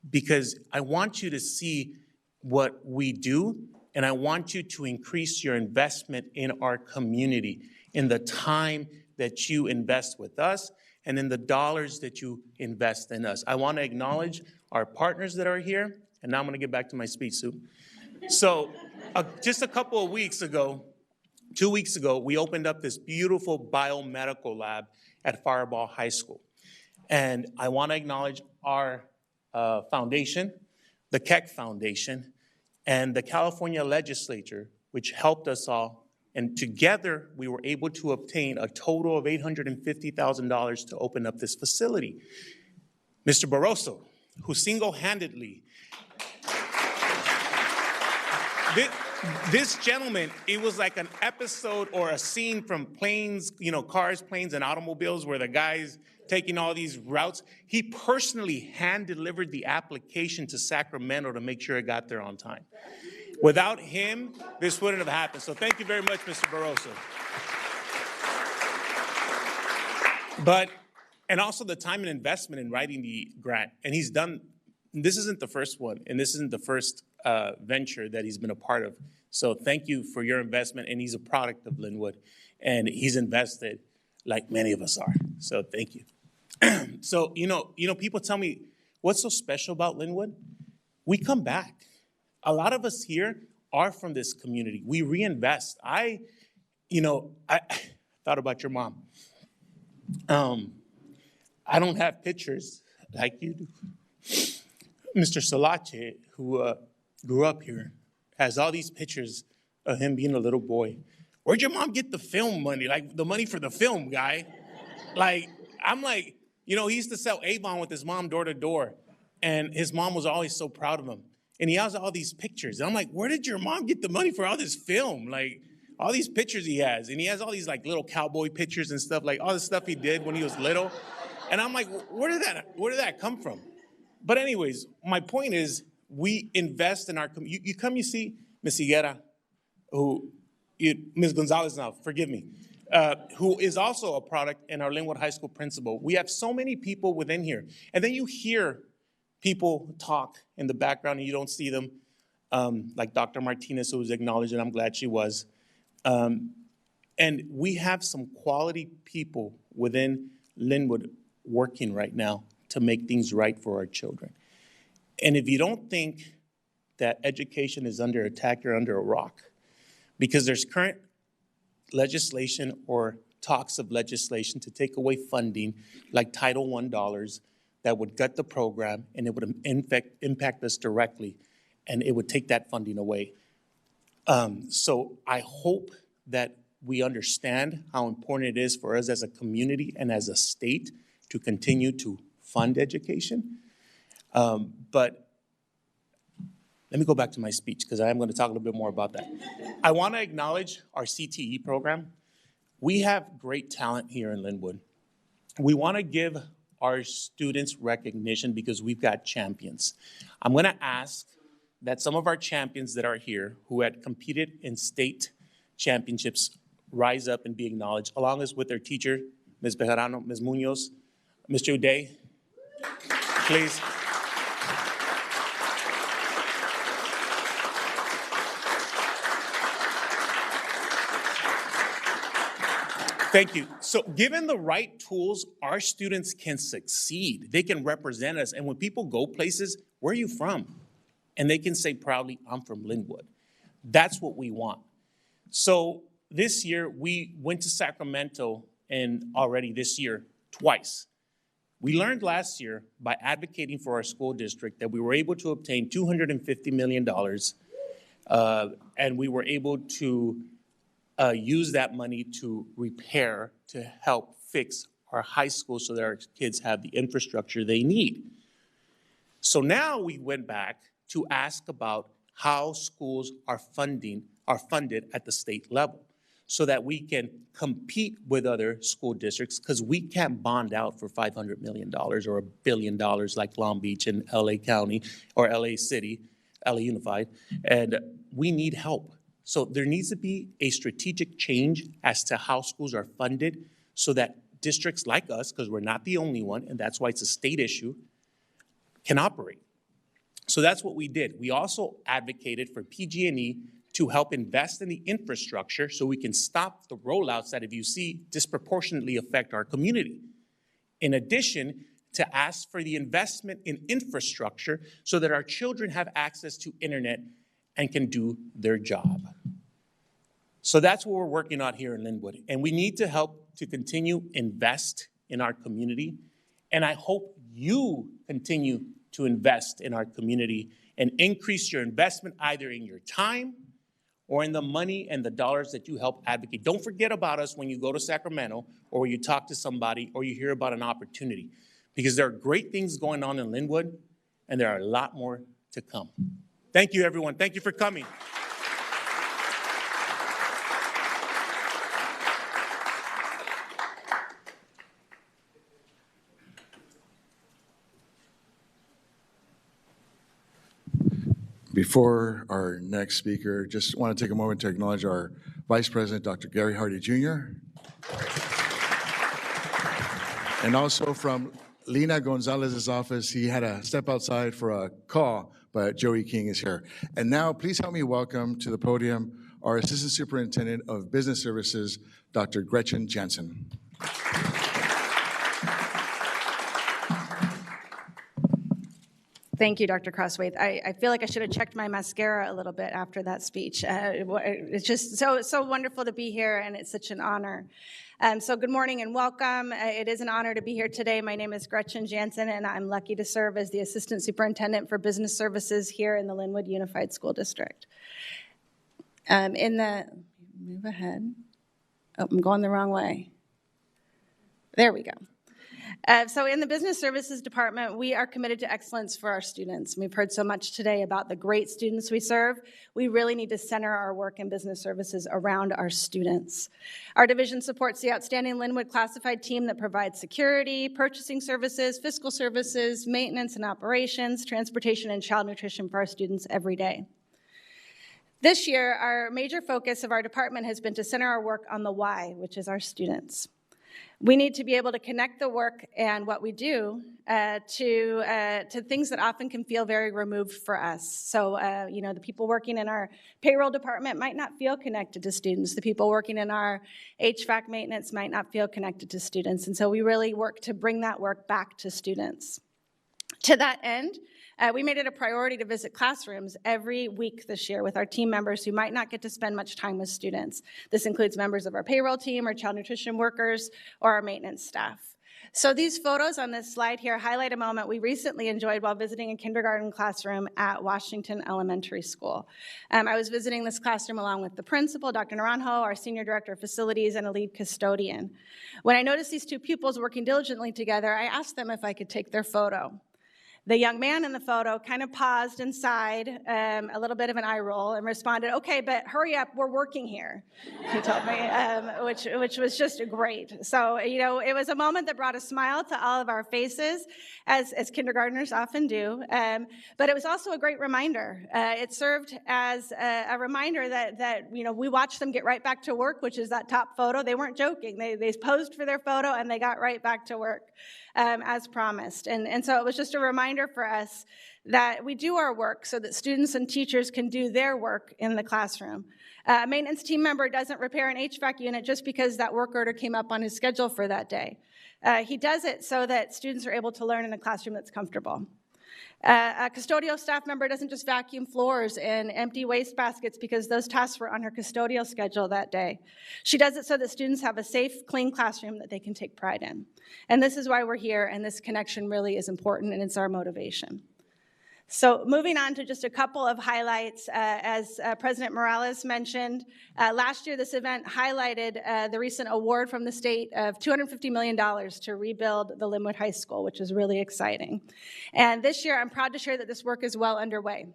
Speaker 10: because I want you to see what we do And I want you to increase your investment in our community, in the time that you invest with us, and in the dollars that you invest in us. I want to acknowledge our partners that are here, and now I'm going to get back to my speech, Sue. So just a couple of weeks ago, 2 weeks ago, we opened up this beautiful biomedical lab at Fireball High School. And I want to acknowledge our foundation, the Keck Foundation, and the California legislature, which helped us all. And together, we were able to obtain a total of $850,000 to open up this facility. Mr. Barroso, who single-handedly, this gentleman, it was like an episode or a scene from Planes, Cars, Planes, and Automobiles, where the guy's taking all these routes. He personally hand-delivered the application to Sacramento to make sure it got there on time. Without him, this wouldn't have happened. So thank you very much, Mr. Barroso. And also the time and investment in writing the grant. And he's done, this isn't the first one, and this isn't the first venture that he's been a part of. So thank you for your investment, and he's a product of Lynwood, and he's invested like many of us are. So thank you. So, people tell me, what's so special about Lynwood? We come back. A lot of us here are from this community. We reinvest. I thought about your mom. I don't have pictures like you do. Mr. Salache, who grew up here, has all these pictures of him being a little boy. Where'd your mom get the film money? Like the money for the film, guy? I'm like, he used to sell Avon with his mom door to door. And his mom was always so proud of him. And he has all these pictures. And I'm like, where did your mom get the money for all this film? Like, all these pictures he has. And he has all these, little cowboy pictures and stuff, all the stuff he did when he was little. And I'm like, where did that come from? But anyways, my point is, we invest in our community. You come, you see Ms. Higuera, Ms. Gonzalez now, forgive me, who is also a product and our Lynwood High School principal. We have so many people within here. And then you hear people talk in the background and you don't see them, like Dr. Martinez, who was acknowledged, and I'm glad she was. And we have some quality people within Lynwood working right now to make things right for our children. And if you don't think that education is under attack, you're under a rock. Because there's current legislation or talks of legislation to take away funding like Title I dollars that would gut the program, and it would impact us directly, and it would take that funding away. So I hope that we understand how important it is for us as a community and as a state to continue to fund education. But let me go back to my speech, because I am going to talk a little bit more about that. I want to acknowledge our CTE program. We have great talent here in Lynwood. We want to give our students recognition because we've got champions. I'm going to ask that some of our champions that are here who had competed in state championships rise up and be acknowledged, along with their teacher, Ms. Bejarano, Ms. Munoz, Mr. Uday, please. Thank you. So given the right tools, our students can succeed. They can represent us. And when people go places, where are you from? And they can say proudly, I'm from Lynwood. That's what we want. So this year, we went to Sacramento, and already this year, twice. We learned last year by advocating for our school district that we were able to obtain $250 million, and we were able to use that money to repair, to help fix our high school so that our kids have the infrastructure they need. So now we went back to ask about how schools are funded at the state level so that we can compete with other school districts, because we can't bond out for $500 million or $1 billion like Long Beach and LA County or LA City, LA Unified, and we need help. So there needs to be a strategic change as to how schools are funded so that districts like us, because we're not the only one, and that's why it's a state issue, can operate. So that's what we did. We also advocated for PG&E to help invest in the infrastructure so we can stop the rollouts that, if you see, disproportionately affect our community. In addition, to ask for the investment in infrastructure so that our children have access to internet and can do their job. So that's what we're working on here in Lynwood. And we need to help to continue invest in our community. And I hope you continue to invest in our community and increase your investment either in your time or in the money and the dollars that you help advocate. Don't forget about us when you go to Sacramento or you talk to somebody or you hear about an opportunity, because there are great things going on in Lynwood and there are a lot more to come. Thank you, everyone. Thank you for coming.
Speaker 4: Before our next speaker, just want to take a moment to acknowledge our Vice President, Dr. Gary Hardy Jr. And also from Lina Gonzalez's office, he had to step outside for a call, but Joey King is here. And now please help me welcome to the podium our Assistant Superintendent of Business Services, Dr. Gretchen Jansen.
Speaker 11: Thank you, Dr. Crosswaith. I feel like I should have checked my mascara a little bit after that speech. It's just so wonderful to be here, and it's such an honor. So good morning and welcome. It is an honor to be here today. My name is Gretchen Jansen, and I'm lucky to serve as the Assistant Superintendent for Business Services here in the Lynwood Unified School District. Move ahead. Oh, I'm going the wrong way. There we go. So in the Business Services Department, we are committed to excellence for our students. We've heard so much today about the great students we serve. We really need to center our work in business services around our students. Our division supports the outstanding Lynwood classified team that provides security, purchasing services, fiscal services, maintenance and operations, transportation, and child nutrition for our students every day. This year, our major focus of our department has been to center our work on the why, which is our students. We need to be able to connect the work and what we do to things that often can feel very removed for us. So, the people working in our payroll department might not feel connected to students. The people working in our HVAC maintenance might not feel connected to students. And so we really work to bring that work back to students. To that end, we made it a priority to visit classrooms every week this year with our team members who might not get to spend much time with students. This includes members of our payroll team, our child nutrition workers, or our maintenance staff. So these photos on this slide here highlight a moment we recently enjoyed while visiting a kindergarten classroom at Washington Elementary School. I was visiting this classroom along with the principal, Dr. Naranjo, our senior director of facilities, and a lead custodian. When I noticed these two pupils working diligently together, I asked them if I could take their photo. The young man in the photo kind of paused and sighed, a little bit of an eye roll, and responded, "Okay, but hurry up, we're working here," he told me, which was just great. So, it was a moment that brought a smile to all of our faces, as kindergartners often do, but it was also a great reminder. It served as a reminder that we watched them get right back to work, which is that top photo. They weren't joking. They posed for their photo, and they got right back to work. As promised. And so it was just a reminder for us that we do our work so that students and teachers can do their work in the classroom. A maintenance team member doesn't repair an HVAC unit just because that work order came up on his schedule for that day. He does it so that students are able to learn in a classroom that's comfortable. A custodial staff member doesn't just vacuum floors and empty waste baskets because those tasks were on her custodial schedule that day. She does it so that students have a safe, clean classroom that they can take pride in. And this is why we're here, and this connection really is important, and it's our motivation. So moving on to just a couple of highlights, as President Morales mentioned, last year this event highlighted the recent award from the state of $250 million to rebuild the Lynwood High School, which is really exciting. And this year I'm proud to share that this work is well underway.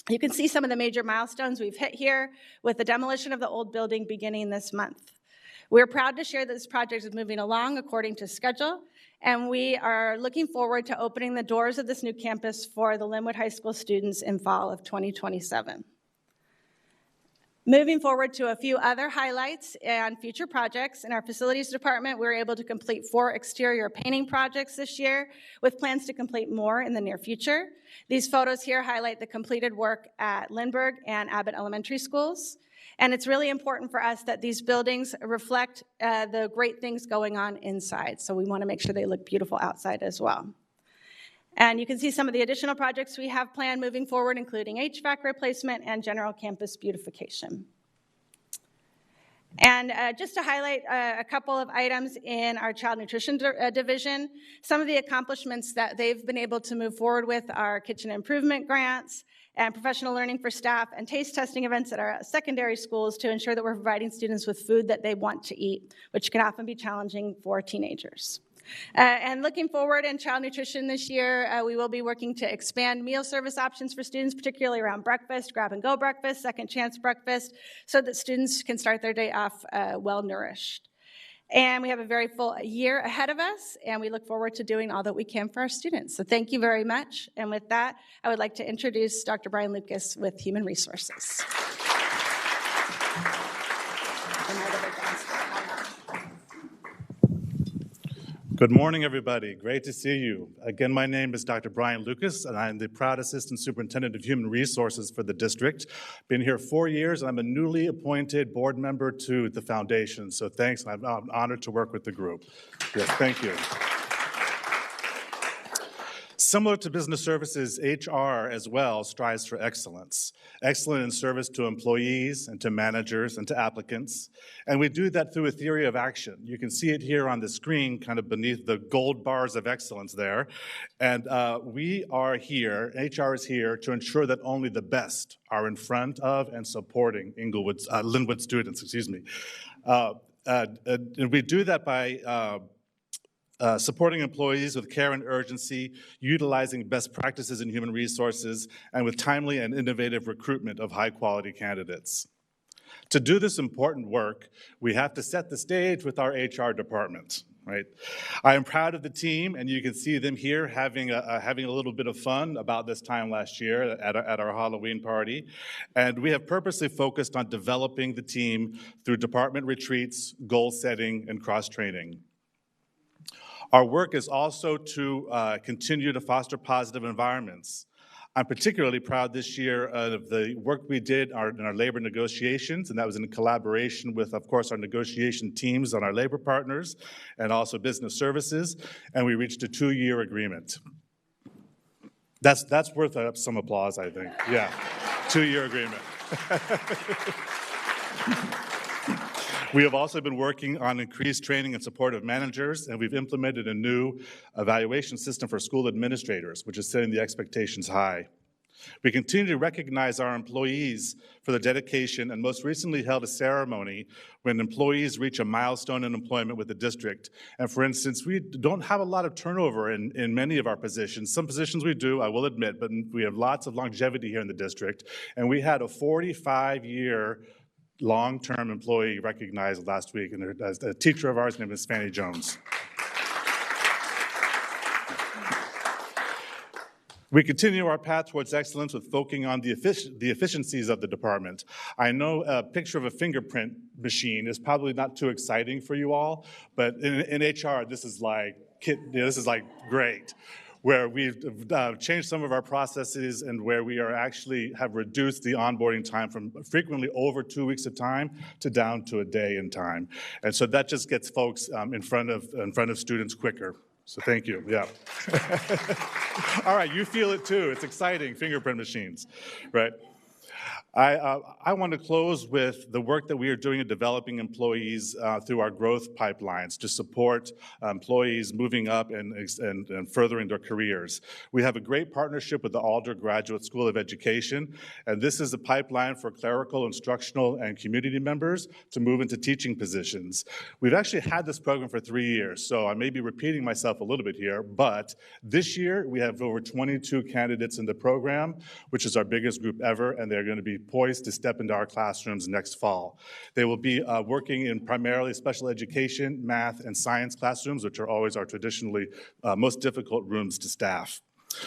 Speaker 11: You can see some of the major milestones we've hit here with the demolition of the old building beginning this month. We're proud to share that this project is moving along according to schedule, and we are looking forward to opening the doors of this new campus for the Lynwood High School students in fall of 2027. Moving forward to a few other highlights and future projects. In our facilities department, we were able to complete 4 exterior painting projects this year, with plans to complete more in the near future. These photos here highlight the completed work at Lindbergh and Abbott Elementary Schools. And it's really important for us that these buildings reflect the great things going on inside. So we want to make sure they look beautiful outside as well. And you can see some of the additional projects we have planned moving forward, including HVAC replacement and general campus beautification. And just to highlight a couple of items in our child nutrition division, some of the accomplishments that they've been able to move forward with are kitchen improvement grants and professional learning for staff and taste testing events at our secondary schools to ensure that we're providing students with food that they want to eat, which can often be challenging for teenagers. And looking forward in child nutrition this year, we will be working to expand meal service options for students, particularly around breakfast, grab-and-go breakfast, second chance breakfast, so that students can start their day off well-nourished. And we have a very full year ahead of us, and we look forward to doing all that we can for our students. So thank you very much. And with that, I would like to introduce Dr. Brian Lucas with Human Resources.
Speaker 12: Good morning, everybody. Great to see you. Again, my name is Dr. Brian Lucas, and I'm the proud Assistant Superintendent of Human Resources for the district. Been here 4 years, and I'm a newly appointed board member to the foundation. So thanks, and I'm honored to work with the group. Yes, thank you. Similar to business services, HR as well strives for excellence. Excellent in service to employees and to managers and to applicants. And we do that through a theory of action. You can see it here on the screen, kind of beneath the gold bars of excellence there. And we are here, HR is here, to ensure that only the best are in front of and supporting Lynwood students, and we do that by supporting employees with care and urgency, utilizing best practices in human resources, and with timely and innovative recruitment of high-quality candidates. To do this important work, we have to set the stage with our HR department, right? I am proud of the team, and you can see them here having a little bit of fun about this time last year at our Halloween party. And we have purposely focused on developing the team through department retreats, goal setting, and cross-training. Our work is also to continue to foster positive environments. I'm particularly proud this year of the work we did in our labor negotiations, and that was in collaboration with, of course, our negotiation teams and our labor partners, and also business services, and we reached a 2-year agreement. That's worth some applause, I think. Yeah, 2-year agreement. We have also been working on increased training and support of managers, and we've implemented a new evaluation system for school administrators, which is setting the expectations high. We continue to recognize our employees for their dedication, and most recently held a ceremony when employees reach a milestone in employment with the district. And for instance, we don't have a lot of turnover in many of our positions. Some positions we do, I will admit, but we have lots of longevity here in the district. And we had a 45-year long-term employee recognized last week, and as a teacher of ours named Ms. Fanny Jones. We continue our path towards excellence with focusing on the efficiencies of the department. I know a picture of a fingerprint machine is probably not too exciting for you all, but in HR, this is like great, where we've changed some of our processes and where we are actually have reduced the onboarding time from frequently over 2 weeks of time to down to a day in time. And so that just gets folks in front of students quicker. So thank you, yeah. All right, you feel it too. It's exciting, fingerprint machines, right? I want to close with the work that we are doing in developing employees through our growth pipelines to support employees moving up and furthering their careers. We have a great partnership with the Alder Graduate School of Education, and this is a pipeline for clerical, instructional, and community members to move into teaching positions. We've actually had this program for 3 years, so I may be repeating myself a little bit here, but this year we have over 22 candidates in the program, which is our biggest group ever, and they're going to be poised to step into our classrooms next fall. They will be working in primarily special education, math, and science classrooms, which are always our traditionally most difficult rooms to staff.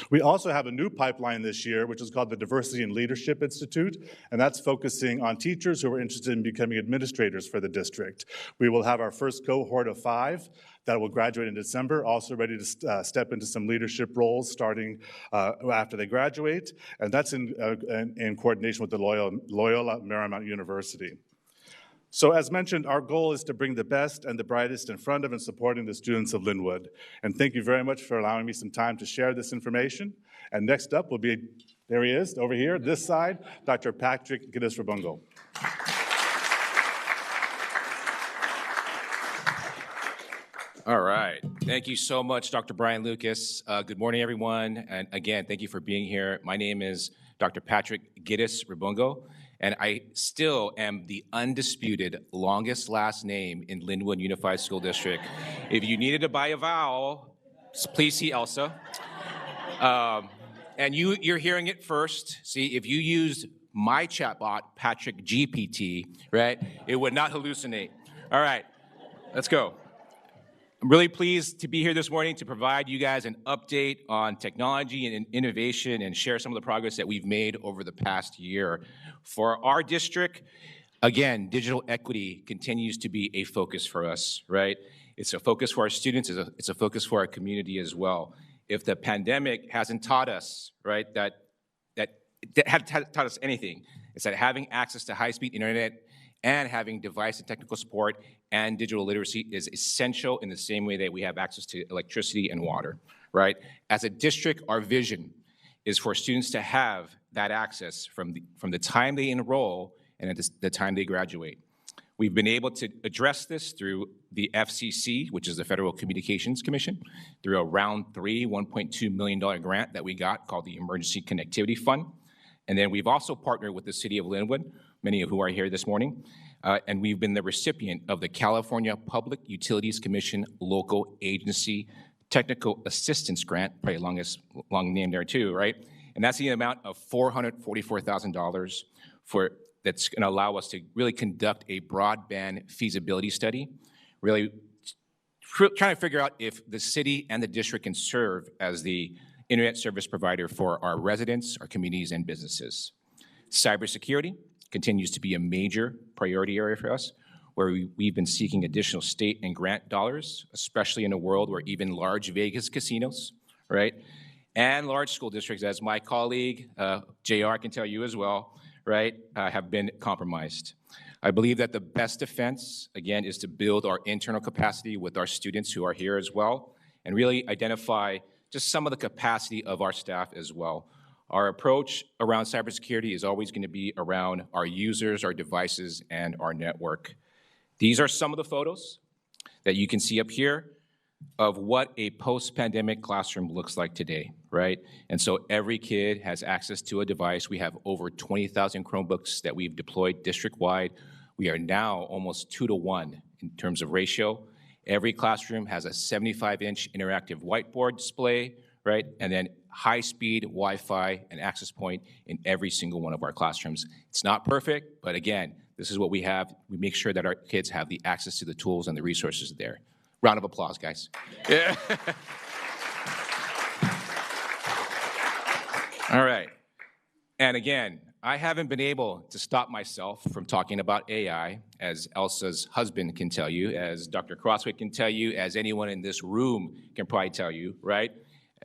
Speaker 12: We also have a new pipeline this year, which is called the Diversity and Leadership Institute, and that's focusing on teachers who are interested in becoming administrators for the district. We will have our first cohort of 5 that will graduate in December, also ready to step into some leadership roles starting after they graduate, and that's in coordination with the Loyola Marymount University. So as mentioned, our goal is to bring the best and the brightest in front of and supporting the students of Lynwood. And thank you very much for allowing me some time to share this information. And next up will be, there he is, over here, this side, Dr. Patrick Giddes-Rabungo.
Speaker 13: All right. Thank you so much, Dr. Brian Lucas. Good morning, everyone. And again, thank you for being here. My name is Dr. Patrick Giddes-Rabungo. And I still am the undisputed longest last name in Lynwood Unified School District. If you needed to buy a vowel, please see Elsa. And you're hearing it first. See, if you used my chatbot, Patrick GPT, right, it would not hallucinate. All right, let's go. I'm really pleased to be here this morning to provide you guys an update on technology and innovation and share some of the progress that we've made over the past year. For our district, again, digital equity continues to be a focus for us, right? It's a focus for our students, it's a focus for our community as well. If the pandemic hasn't taught us, right, that had taught us anything, it's that having access to high-speed internet and having device and technical support and digital literacy is essential in the same way that we have access to electricity and water, right? As a district, our vision is for students to have that access from the time they enroll and at the time they graduate. We've been able to address this through the FCC, which is the Federal Communications Commission, through a round 3, $1.2 million grant that we got called the Emergency Connectivity Fund. And then we've also partnered with the City of Lynwood, many of who are here this morning, and we've been the recipient of the California Public Utilities Commission Local Agency Technical Assistance Grant, probably long name there too, right? And that's the amount of $444,000 that's gonna allow us to really conduct a broadband feasibility study, really trying to figure out if the city and the district can serve as the internet service provider for our residents, our communities, and businesses. Cybersecurity continues to be a major priority area for us, where we've been seeking additional state and grant dollars, especially in a world where even large Vegas casinos, right, and large school districts, as my colleague, JR can tell you as well, right, have been compromised. I believe that the best defense, again, is to build our internal capacity with our students who are here as well, and really identify just some of the capacity of our staff as well. Our approach around cybersecurity is always going to be around our users, our devices, and our network. These are some of the photos that you can see up here of what a post-pandemic classroom looks like today, right? And so every kid has access to a device. We have over 20,000 Chromebooks that we've deployed district-wide. We are now almost 2-to-1 in terms of ratio. Every classroom has a 75-inch interactive whiteboard display, right? And then high-speed Wi-Fi and access point in every single one of our classrooms. It's not perfect, but again, this is what we have. We make sure that our kids have the access to the tools and the resources there. Round of applause, guys. Yeah. All right. And again, I haven't been able to stop myself from talking about AI, as Elsa's husband can tell you, as Dr. Crossway can tell you, as anyone in this room can probably tell you, right?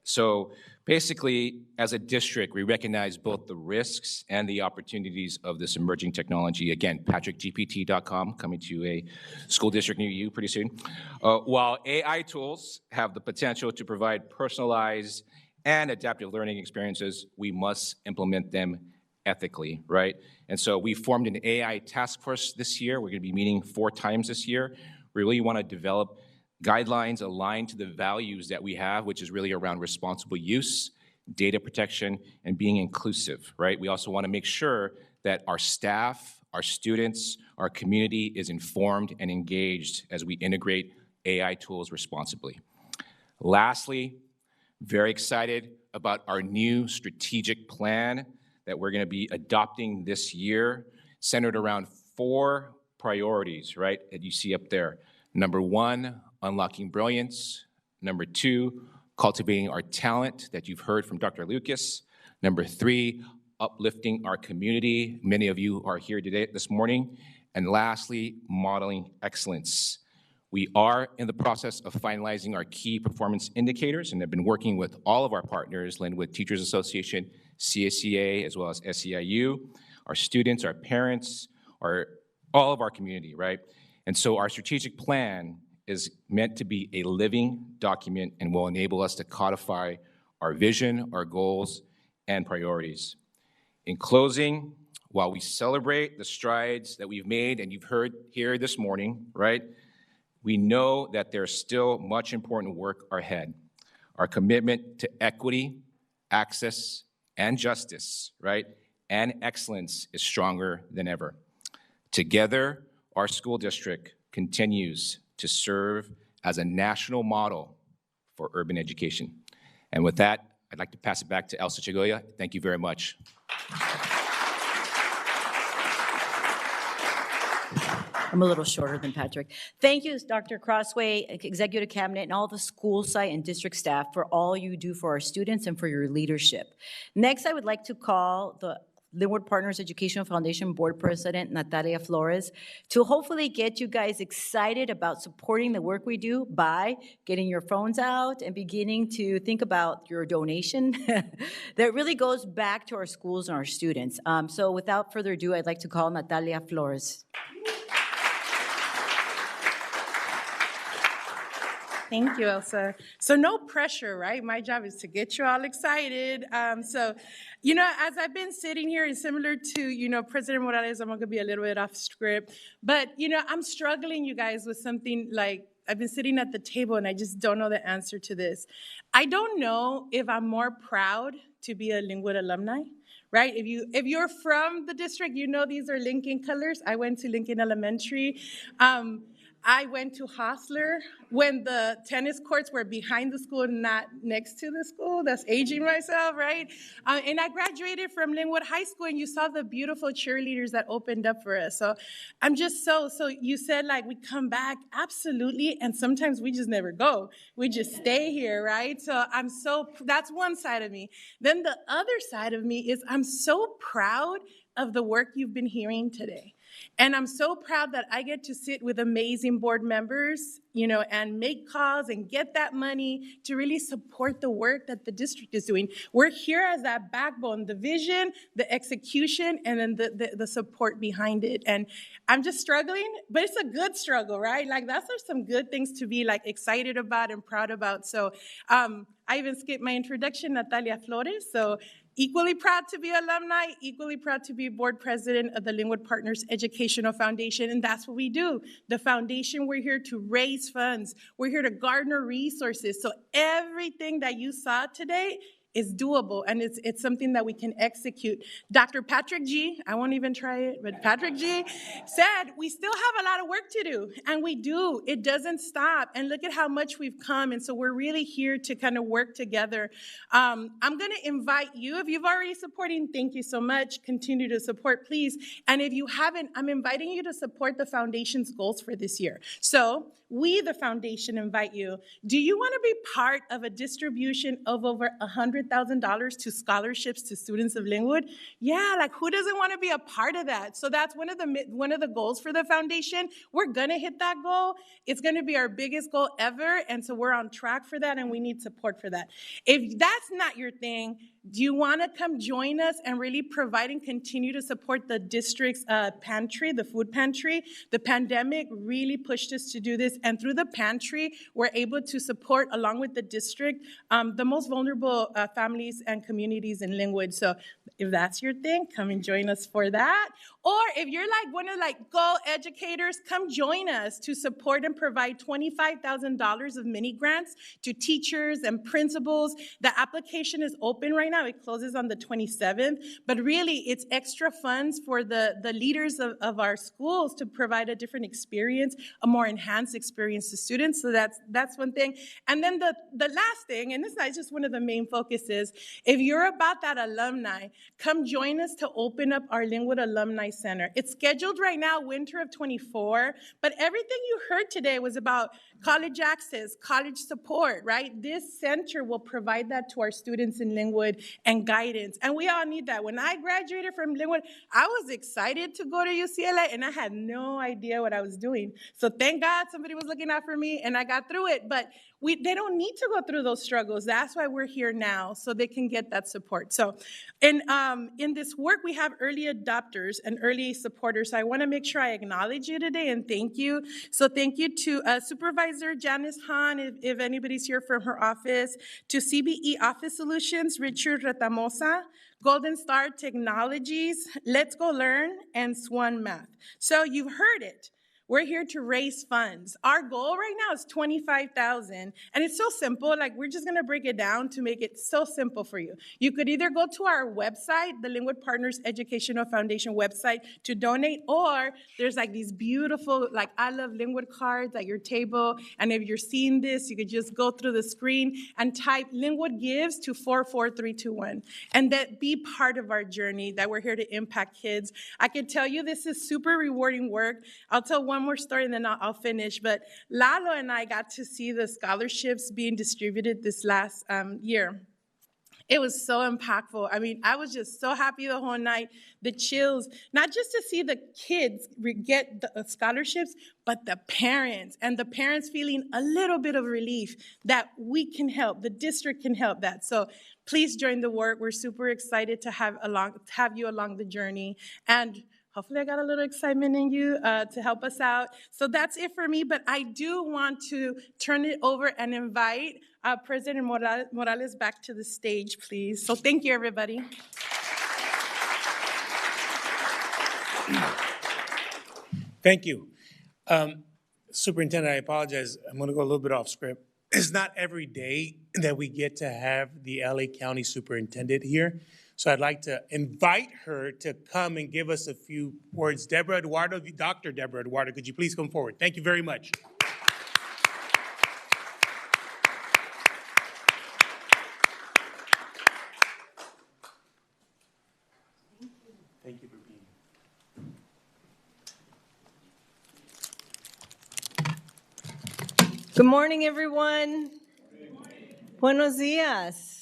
Speaker 13: So basically, as a district, we recognize both the risks and the opportunities of this emerging technology. Again, patrickgpt.com, coming to a school district near you pretty soon. While AI tools have the potential to provide personalized and adaptive learning experiences, we must implement them ethically, right? And so we formed an AI task force this year. We're gonna be meeting 4 times this year. We really wanna develop guidelines aligned to the values that we have, which is really around responsible use, data protection, and being inclusive, right? We also want to make sure that our staff, our students, our community is informed and engaged as we integrate AI tools responsibly. Lastly, very excited about our new strategic plan that we're going to be adopting this year, centered around 4 priorities, right, that you see up there. Number 1, unlocking brilliance. Number 2, cultivating our talent that you've heard from Dr. Lucas. Number 3, uplifting our community. Many of you are here today, this morning. And lastly, modeling excellence. We are in the process of finalizing our key performance indicators and have been working with all of our partners, Lynwood Teachers Association, CSEA, as well as SEIU, our students, our parents, all of our community, right? And so our strategic plan is meant to be a living document and will enable us to codify our vision, our goals, and priorities. In closing, while we celebrate the strides that we've made and you've heard here this morning, right, we know that there's still much important work ahead. Our commitment to equity, access, and justice, right, and excellence is stronger than ever. Together, our school district continues to serve as a national model for urban education. And with that, I'd like to pass it back to Elsa Chagoya. Thank you very much.
Speaker 1: I'm a little shorter than Patrick. Thank you, Dr. Crossway, Executive Cabinet, and all the school site and district staff for all you do for our students and for your leadership. Next, I would like to call the Lynwood Partners Educational Foundation Board President, Natalia Flores, to hopefully get you guys excited about supporting the work we do by getting your phones out and beginning to think about your donation that really goes back to our schools and our students. So without further ado, I'd like to call Natalia Flores.
Speaker 14: Thank you, Elsa. So no pressure, right? My job is to get you all excited. So, as I've been sitting here, and similar to, President Morales, I'm going to be a little bit off script, but, I'm struggling, you guys, with something like, I've been sitting at the table and I just don't know the answer to this. I don't know if I'm more proud to be a Lynwood alumni, right? If you're from the district, these are Lincoln colors. I went to Lincoln Elementary. I went to Hostler when the tennis courts were behind the school, not next to the school. That's aging myself, right? And I graduated from Lynwood High School, and you saw the beautiful cheerleaders that opened up for us. So I'm just so you said, like, we come back, absolutely, and sometimes we just never go. We just stay here, right? So that's one side of me. Then the other side of me is I'm so proud of the work you've been hearing today. And I'm so proud that I get to sit with amazing board members, and make calls and get that money to really support the work that the district is doing. We're here as that backbone, the vision, the execution, and then the support behind it. And I'm just struggling, but it's a good struggle, right? Like, are some good things to be excited about and proud about. So I even skipped my introduction, Natalia Flores. So equally proud to be alumni, equally proud to be board president of the Lynwood Partners Educational Foundation, and that's what we do. The foundation, we're here to raise funds. We're here to garner resources. So everything that you saw today is doable, and it's something that we can execute. Dr. Patrick G., I won't even try it, but Patrick G. said we still have a lot of work to do, and we do. It doesn't stop, and look at how much we've come, and so we're really here to kind of work together. I'm going to invite you, if you've already supporting, thank you so much. Continue to support, please. And if you haven't, I'm inviting you to support the foundation's goals for this year. So we, the foundation, invite you. Do you want to be part of a distribution of over $100,000 to scholarships to students of Lynwood? Yeah, who doesn't want to be a part of that? So that's one of the goals for the foundation. We're going to hit that goal. It's going to be our biggest goal ever, and so we're on track for that, and we need support for that. If that's not your thing, do you want to come join us and really provide and continue to support the district's pantry, the food pantry? The pandemic really pushed us to do this, and through the pantry, we're able to support, along with the district, the most vulnerable families and communities in Lynwood. So if that's your thing, come and join us for that. Or if you're one of Go educators, come join us to support and provide $25,000 of mini grants to teachers and principals. The application is open right now. It closes on the 27th, but really it's extra funds for the leaders of our schools to provide a different experience, a more enhanced experience to students. So that's one thing. And then the last thing, and this is just one of the main focuses, if you're about that alumni, come join us to open up our Lynwood Alumni Center. It's scheduled right now, winter of '24, but everything you heard today was about college access, college support, right? This center will provide that to our students in Lynwood and guidance, and we all need that. When I graduated from Lynwood, I was excited to go to UCLA, and I had no idea what I was doing. So thank God somebody was looking out for me, and I got through it, but they don't need to go through those struggles. That's why we're here now, so they can get that support. So in this work, we have early adopters and early supporters. So I want to make sure I acknowledge you today and thank you. So thank you to Supervisor Janice Hahn, if anybody's here from her office, to CBE Office Solutions, Richard Retamosa, Golden Star Technologies, Let's Go Learn, and Swan Math. So you've heard it. We're here to raise funds. Our goal right now is $25,000, and it's so simple. Like, we're just gonna break it down to make it so simple for you. You could either go to our website, the Lynwood Partners Educational Foundation website, to donate, or there's like these beautiful, like, I Love Lynwood cards at your table, and if you're seeing this, you could just go through the screen and type Lynwood Gives to 44321, and that be part of our journey, that we're here to impact kids. I can tell you this is super rewarding work. I'll tell one more story and then I'll finish. But Lalo and I got to see the scholarships being distributed this last year. It was so impactful. I mean, I was just so happy the whole night, the chills, not just to see the kids get the scholarships, but the parents, and the parents feeling a little bit of relief that we can help, the district can help that. So please join the work. We're super excited to have you along the journey. And hopefully I got a little excitement in you to help us out. So that's it for me, but I do want to turn it over and invite President Morales back to the stage, please. So thank you, everybody.
Speaker 10: Thank you. Superintendent, I apologize. I'm going to go a little bit off script. It's not every day that we get to have the LA County Superintendent here. So I'd like to invite her to come and give us a few words. Deborah Eduardo, Dr. Deborah Eduardo, could you please come forward? Thank you very much. Thank you for being
Speaker 15: here. Good morning, everyone. Buenos dias.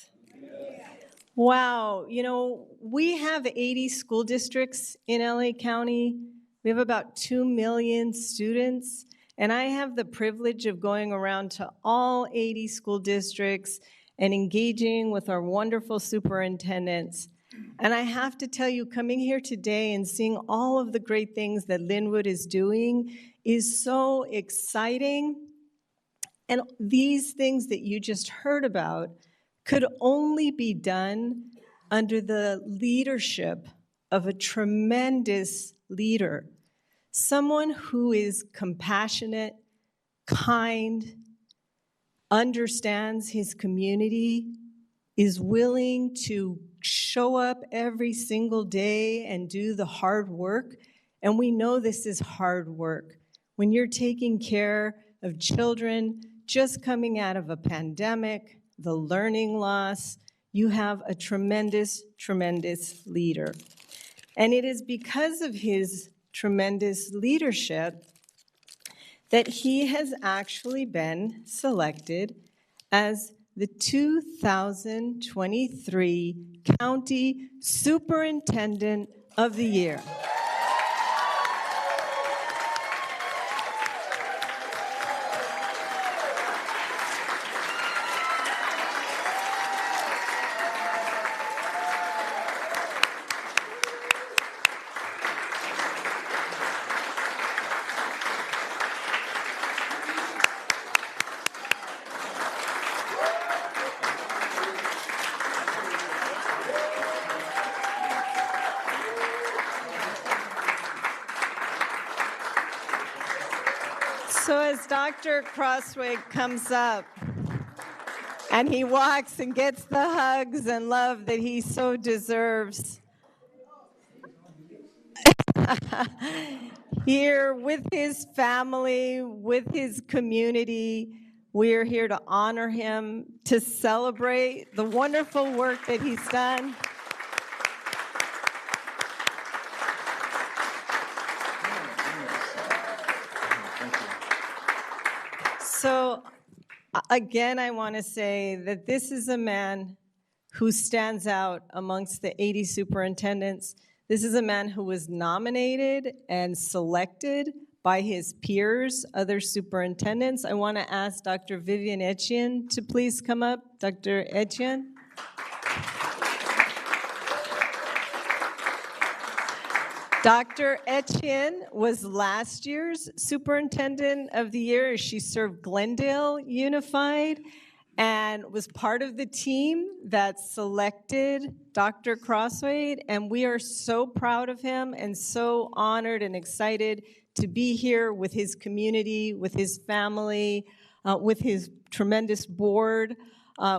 Speaker 15: Wow, you know, we have 80 school districts in LA County. We have about 2 million students, and I have the privilege of going around to all 80 school districts and engaging with our wonderful superintendents. And I have to tell you, coming here today and seeing all of the great things that Lynwood is doing is so exciting. And these things that you just heard about could only be done under the leadership of a tremendous leader, someone who is compassionate, kind, understands his community, is willing to show up every single day and do the hard work. And we know this is hard work. When you're taking care of children just coming out of a pandemic, the learning loss, you have a tremendous, tremendous leader. And it is because of his tremendous leadership that he has actually been selected as the 2023 County Superintendent of the Year. So as Dr. Crossway comes up and he walks and gets the hugs and love that he so deserves, here with his family, with his community, we're here to honor him, to celebrate the wonderful work that he's done. So again, I want to say that this is a man who stands out amongst the 80 superintendents. This is a man who was nominated and selected by his peers, other superintendents. I want to ask Dr. Vivian Etienne to please come up. Dr. Etienne. Dr. Etienne was last year's Superintendent of the Year. She served Glendale Unified and was part of the team that selected Dr. Crossway, and we are so proud of him and so honored and excited to be here with his community, with his family, with his tremendous board,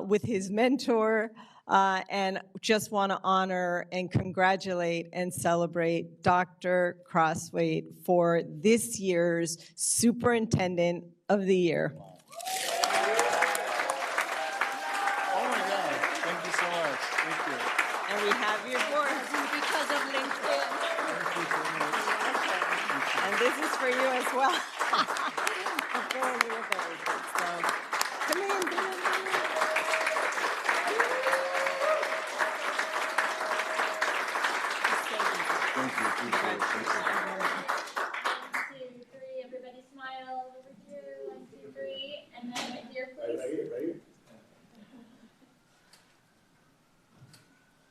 Speaker 15: with his mentor, and just want to honor and congratulate and celebrate Dr. Crossway for this year's Superintendent of the Year. And we have your board because of LinkedIn. And this is for you as well. I'm throwing you with everything. So come in, come in, come in.
Speaker 4: Thank you. Appreciate it. Thank you.
Speaker 16: 1, 2, 3. Everybody smile over here. 1, 2, 3. And then right here, please. Right.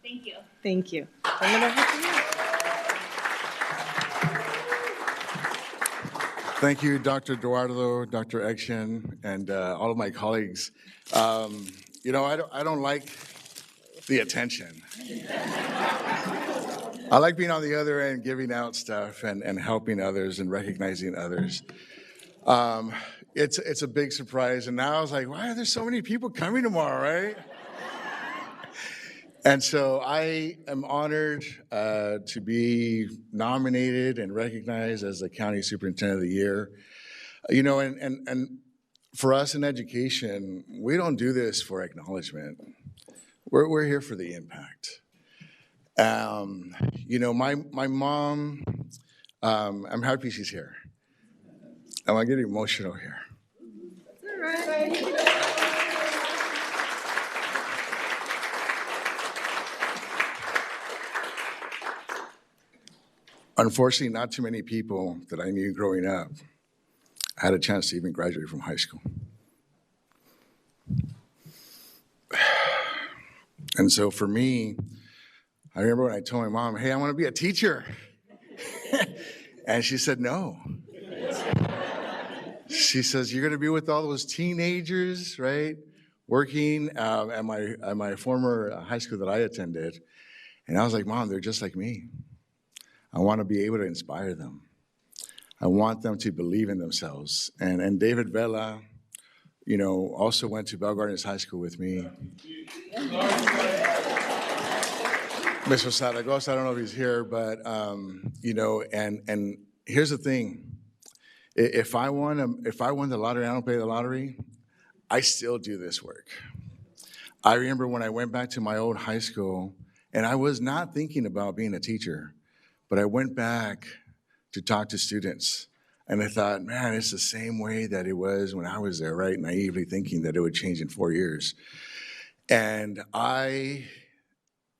Speaker 16: Thank you.
Speaker 15: Thank you. Turn it over to you.
Speaker 4: Thank you, Dr. Eduardo, Dr. Ection, and all of my colleagues. You know, I don't like the attention. I like being on the other end, giving out stuff and helping others and recognizing others. It's a big surprise, and now I was like, why are there so many people coming tomorrow, right? And so I am honored to be nominated and recognized as the County Superintendent of the Year. You know, and for us in education, we don't do this for acknowledgement. We're here for the impact. You know, my mom, I'm happy she's here. I'm gonna get emotional here.
Speaker 15: All right.
Speaker 4: Unfortunately, not too many people that I knew growing up had a chance to even graduate from high school. And so for me, I remember when I told my mom, hey, I want to be a teacher. And she said, no. She says, you're going to be with all those teenagers, right? Working at my former high school that I attended. And I was like, Mom, they're just like me. I want to be able to inspire them. I want them to believe in themselves. And David Vela, you know, also went to Bell Gardens High School with me. Mr. Zaragoza, I don't know if he's here, but, you know, and here's the thing. If I won the lottery, I don't pay the lottery, I still do this work. I remember when I went back to my old high school, and I was not thinking about being a teacher, but I went back to talk to students, and I thought, man, it's the same way that it was when I was there, right? Naively thinking that it would change in 4 years. And I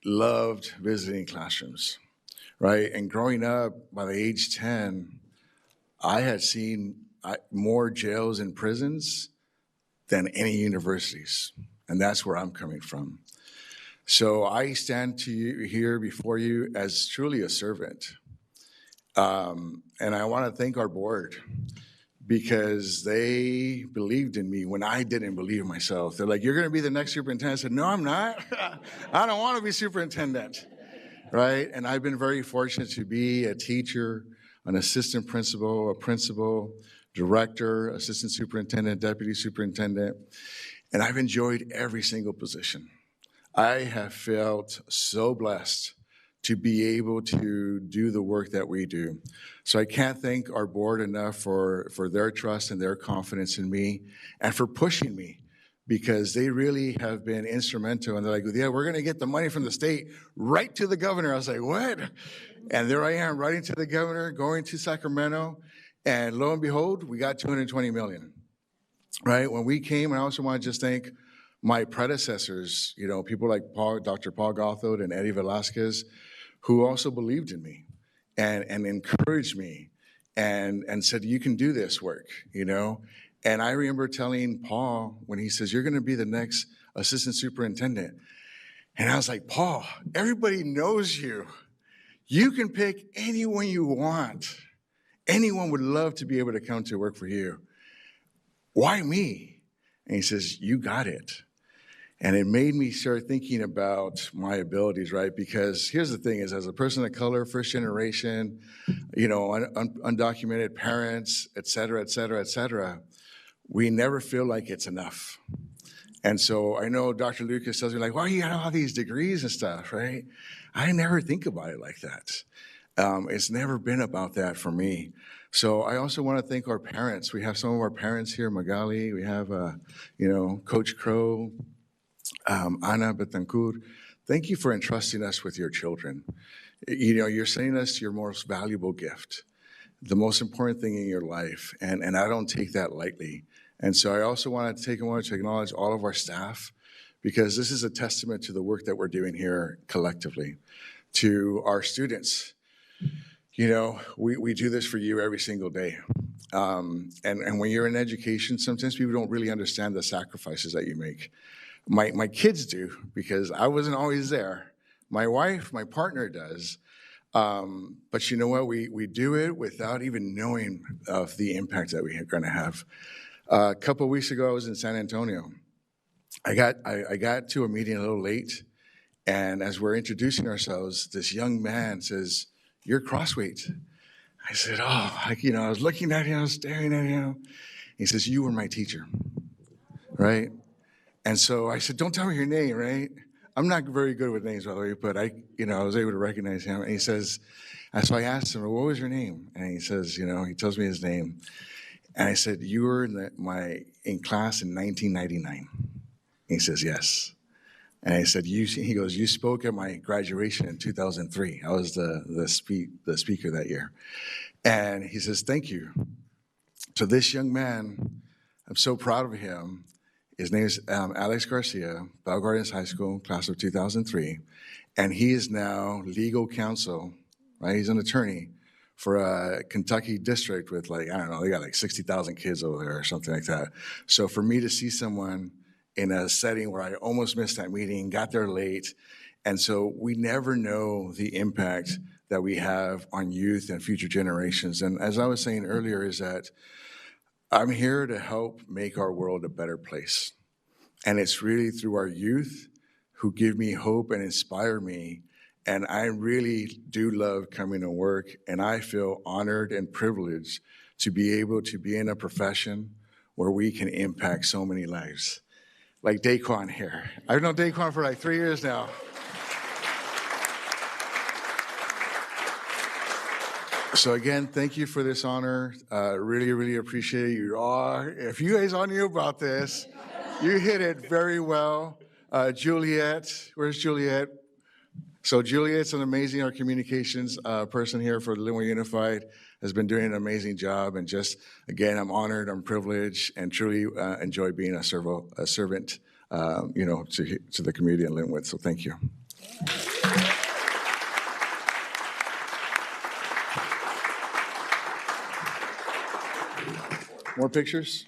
Speaker 4: loved visiting classrooms, right? And growing up, by the age 10, I had seen more jails and prisons than any universities, and that's where I'm coming from. So I stand to you here before you as truly a servant. And I want to thank our board because they believed in me when I didn't believe in myself. They're like, you're going to be the next superintendent. I said, no, I'm not. I don't want to be superintendent, right? And I've been very fortunate to be a teacher, an assistant principal, a principal, director, assistant superintendent, deputy superintendent, and I've enjoyed every single position. I have felt so blessed to be able to do the work that we do. So I can't thank our board enough for their trust and their confidence in me and for pushing me because they really have been instrumental. And they're like, yeah, we're gonna get the money from the state right to the governor. I was like, what? And there I am writing to the governor, going to Sacramento, and lo and behold, we got $220 million. right? When we came, and I also want to just thank my predecessors, people like Dr. Paul Gothard and Eddie Velasquez, who also believed in me and encouraged me and said, you can do this work, And I remember telling Paul when he says, you're going to be the next assistant superintendent. And I was like, Paul, everybody knows you. You can pick anyone you want. Anyone would love to be able to come to work for you. Why me? And he says, you got it. And it made me start thinking about my abilities, right? Because here's the thing is, as a person of color, first generation, undocumented parents, et cetera, we never feel like it's enough. And so I know Dr. Lucas tells me like, well, you got all these degrees and stuff, right? I never think about it like that. It's never been about that for me. So I also want to thank our parents. We have some of our parents here, Magali. We have, Coach Crow, Ana Betancourt. Thank you for entrusting us with your children. You're sending us your most valuable gift, the most important thing in your life, and I don't take that lightly. And so I also want to take a moment to acknowledge all of our staff, because this is a testament to the work that we're doing here collectively. To our students, we do this for you every single day. And when you're in education, sometimes people don't really understand the sacrifices that you make. My kids do, because I wasn't always there. My wife, my partner does. But you know what? We do it without even knowing of the impact that we are going to have. A couple of weeks ago, I was in San Antonio. I got to a meeting a little late, and as we're introducing ourselves, this young man says, "You're Crossweight." I said, "Oh," I was looking at him, I was staring at him. He says, "You were my teacher," right? And so I said, "Don't tell me your name, right?" I'm not very good with names, by the way, but I was able to recognize him. And he says, and so I asked him, "What was your name?" And he says, he tells me his name. And I said, "You were in class in 1999. He says, "Yes." And I said, he goes, "You spoke at my graduation in 2003. I was the speaker that year." And he says, "Thank you." So this young man, I'm so proud of him. His name is Alex Garcia, Bell Gardens High School, class of 2003. And he is now legal counsel, right? He's an attorney for a Kentucky district with they got 60,000 kids over there or something like that. So for me to see someone in a setting where I almost missed that meeting, got there late, and so we never know the impact that we have on youth and future generations. And as I was saying earlier, is that I'm here to help make our world a better place. And it's really through our youth who give me hope and inspire me. And I really do love coming to work, and I feel honored and privileged to be able to be in a profession where we can impact so many lives. Like Daquan here. I've known Daquan for 3 years now. So again, thank you for this honor. Really, really appreciate it. You are, if you guys all knew about this, you hit it very well. Juliet, where's Juliet? So Juliet's an amazing communications person here for Lynwood Unified, has been doing an amazing job. And just, again, I'm honored, I'm privileged, and truly enjoy being a servant, to the community in Lynwood. So thank you. More pictures?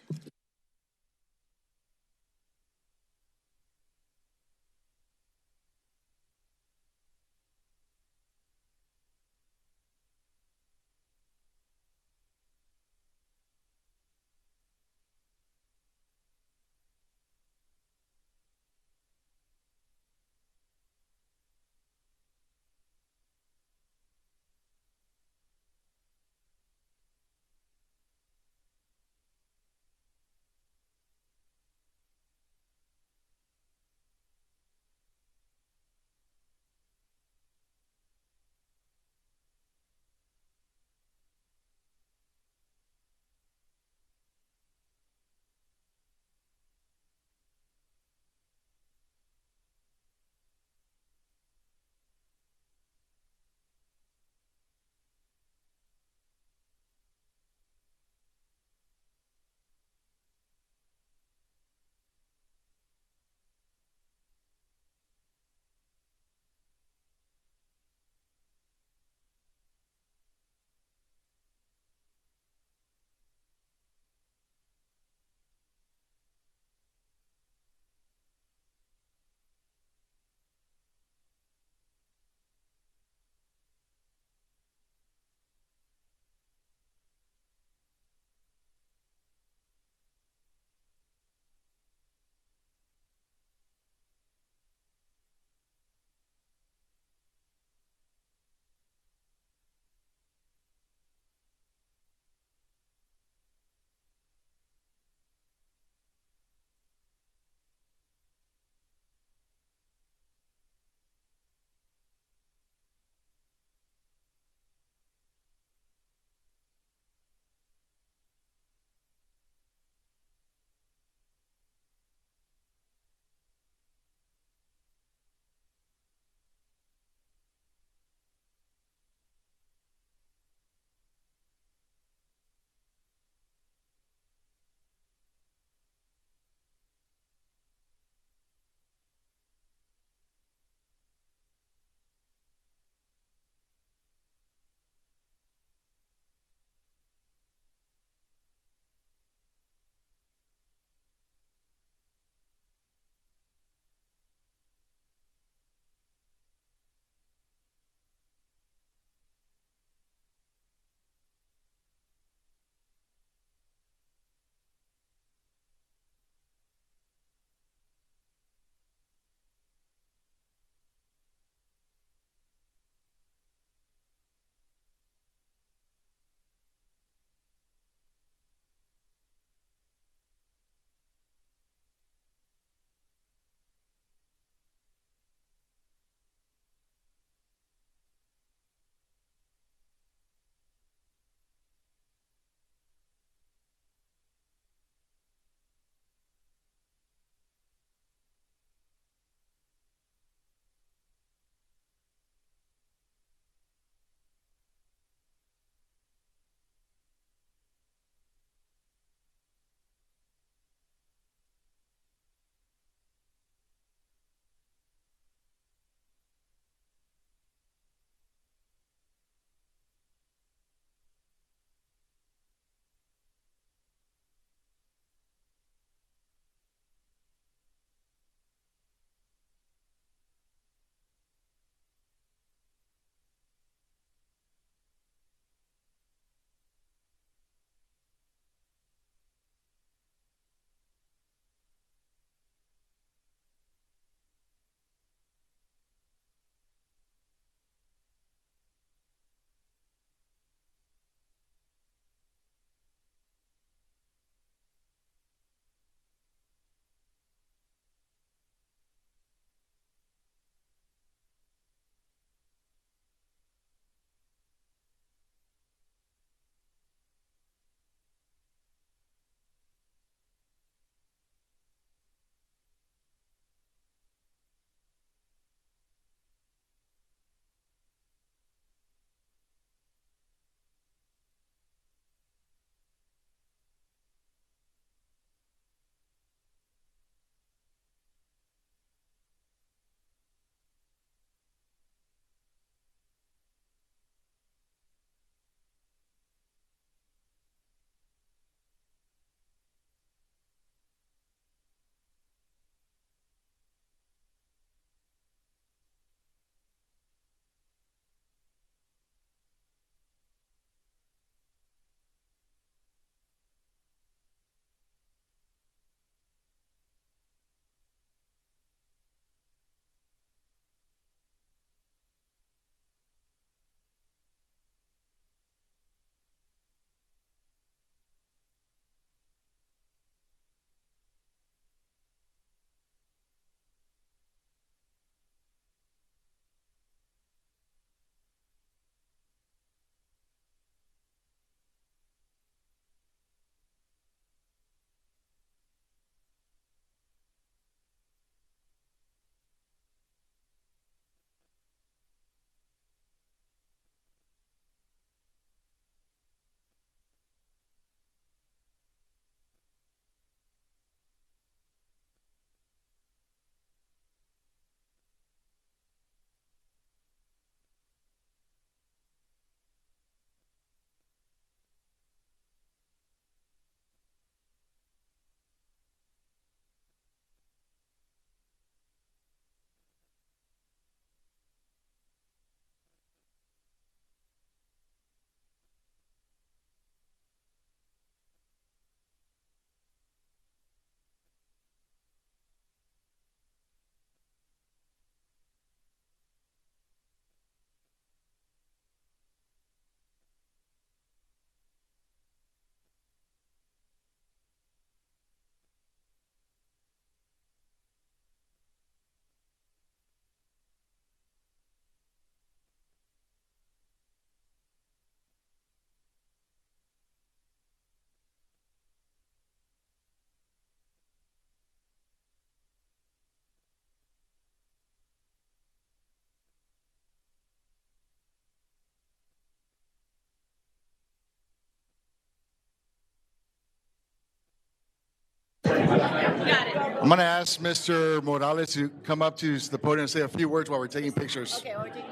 Speaker 4: I'm going to ask Mr. Morales to come up to the podium and say a few words while we're taking pictures.
Speaker 1: Okay, we're taking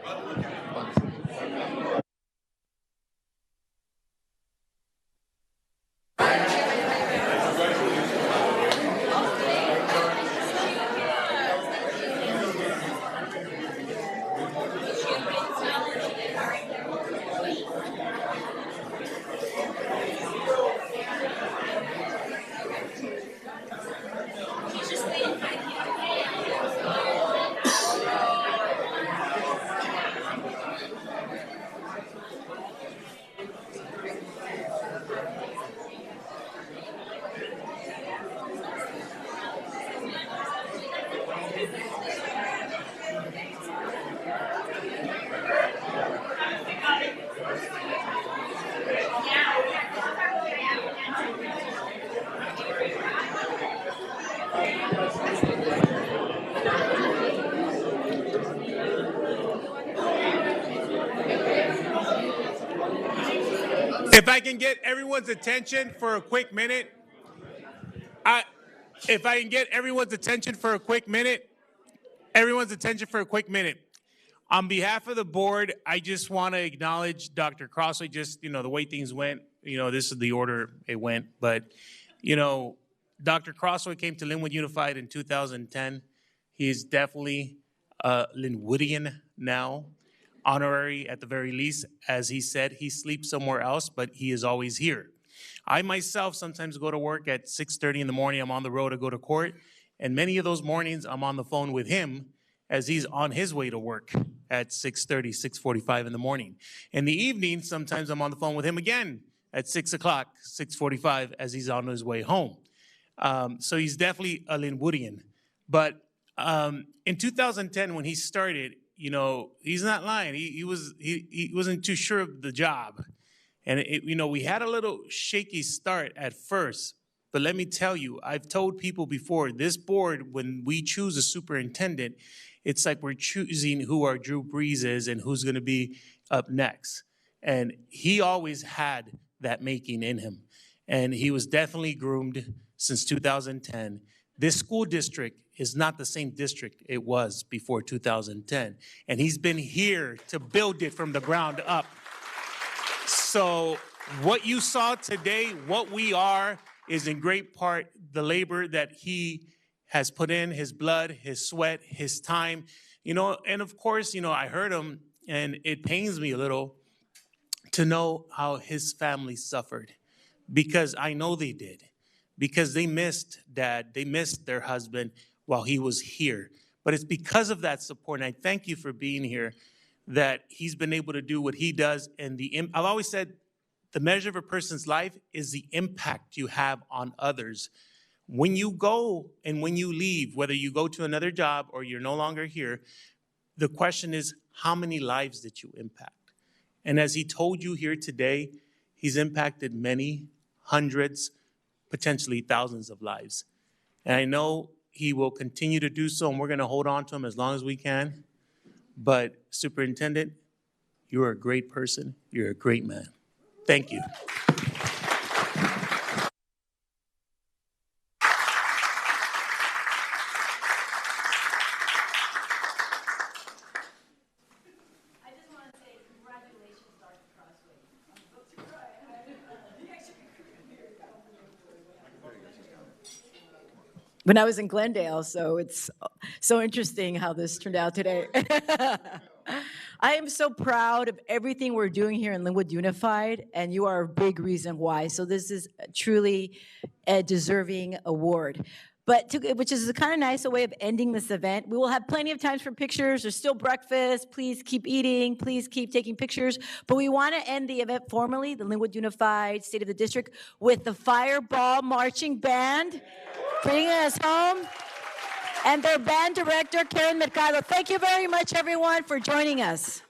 Speaker 10: If I can get everyone's attention for a quick minute, On behalf of the board, I just want to acknowledge Dr. Crossway, just, the way things went, this is the order it went. But, Dr. Crossway came to Lynwood Unified in 2010. He is definitely a Lynwoodian now, honorary at the very least. As he said, he sleeps somewhere else, but he is always here. I myself sometimes go to work at 6:30 in the morning. I'm on the road to go to court. And many of those mornings, I'm on the phone with him as he's on his way to work at 6:30, 6:45 in the morning. In the evening, sometimes I'm on the phone with him again at 6 o'clock, 6:45, as he's on his way home. So he's definitely a Lynwoodian. But in 2010, when he started, he's not lying. He wasn't too sure of the job. And, we had a little shaky start at first. But let me tell you, I've told people before, this board, when we choose a superintendent, it's like we're choosing who our Drew Brees is and who's going to be up next. And he always had that making in him. And he was definitely groomed since 2010. This school district is not the same district it was before 2010. And he's been here to build it from the ground up. So what you saw today, what we are, is in great part the labor that he has put in, his blood, his sweat, his time. And of course, I heard him, and it pains me a little to know how his family suffered, because I know they did, because they missed Dad, they missed their husband while he was here. But it's because of that support, and I thank you for being here, that he's been able to do what he does. And I've always said, the measure of a person's life is the impact you have on others. When you go and when you leave, whether you go to another job or you're no longer here, the question is, how many lives did you impact? And as he told you here today, he's impacted many, hundreds, potentially thousands of lives. And I know he will continue to do so, and we're going to hold on to him as long as we can. But Superintendent, you're a great person. You're a great man. Thank you.
Speaker 1: When I was in Glendale, so it's so interesting how this turned out today. I am so proud of everything we're doing here in Lynwood Unified, and you are a big reason why. So this is truly a deserving award. Which is a kind of nice way of ending this event. We will have plenty of times for pictures. There's still breakfast. Please keep eating. Please keep taking pictures. But we want to end the event formally, the Lynwood Unified State of the District, with the Fireball Marching Band bringing us home, and their band director, Karen Mercado. Thank you very much, everyone, for joining us.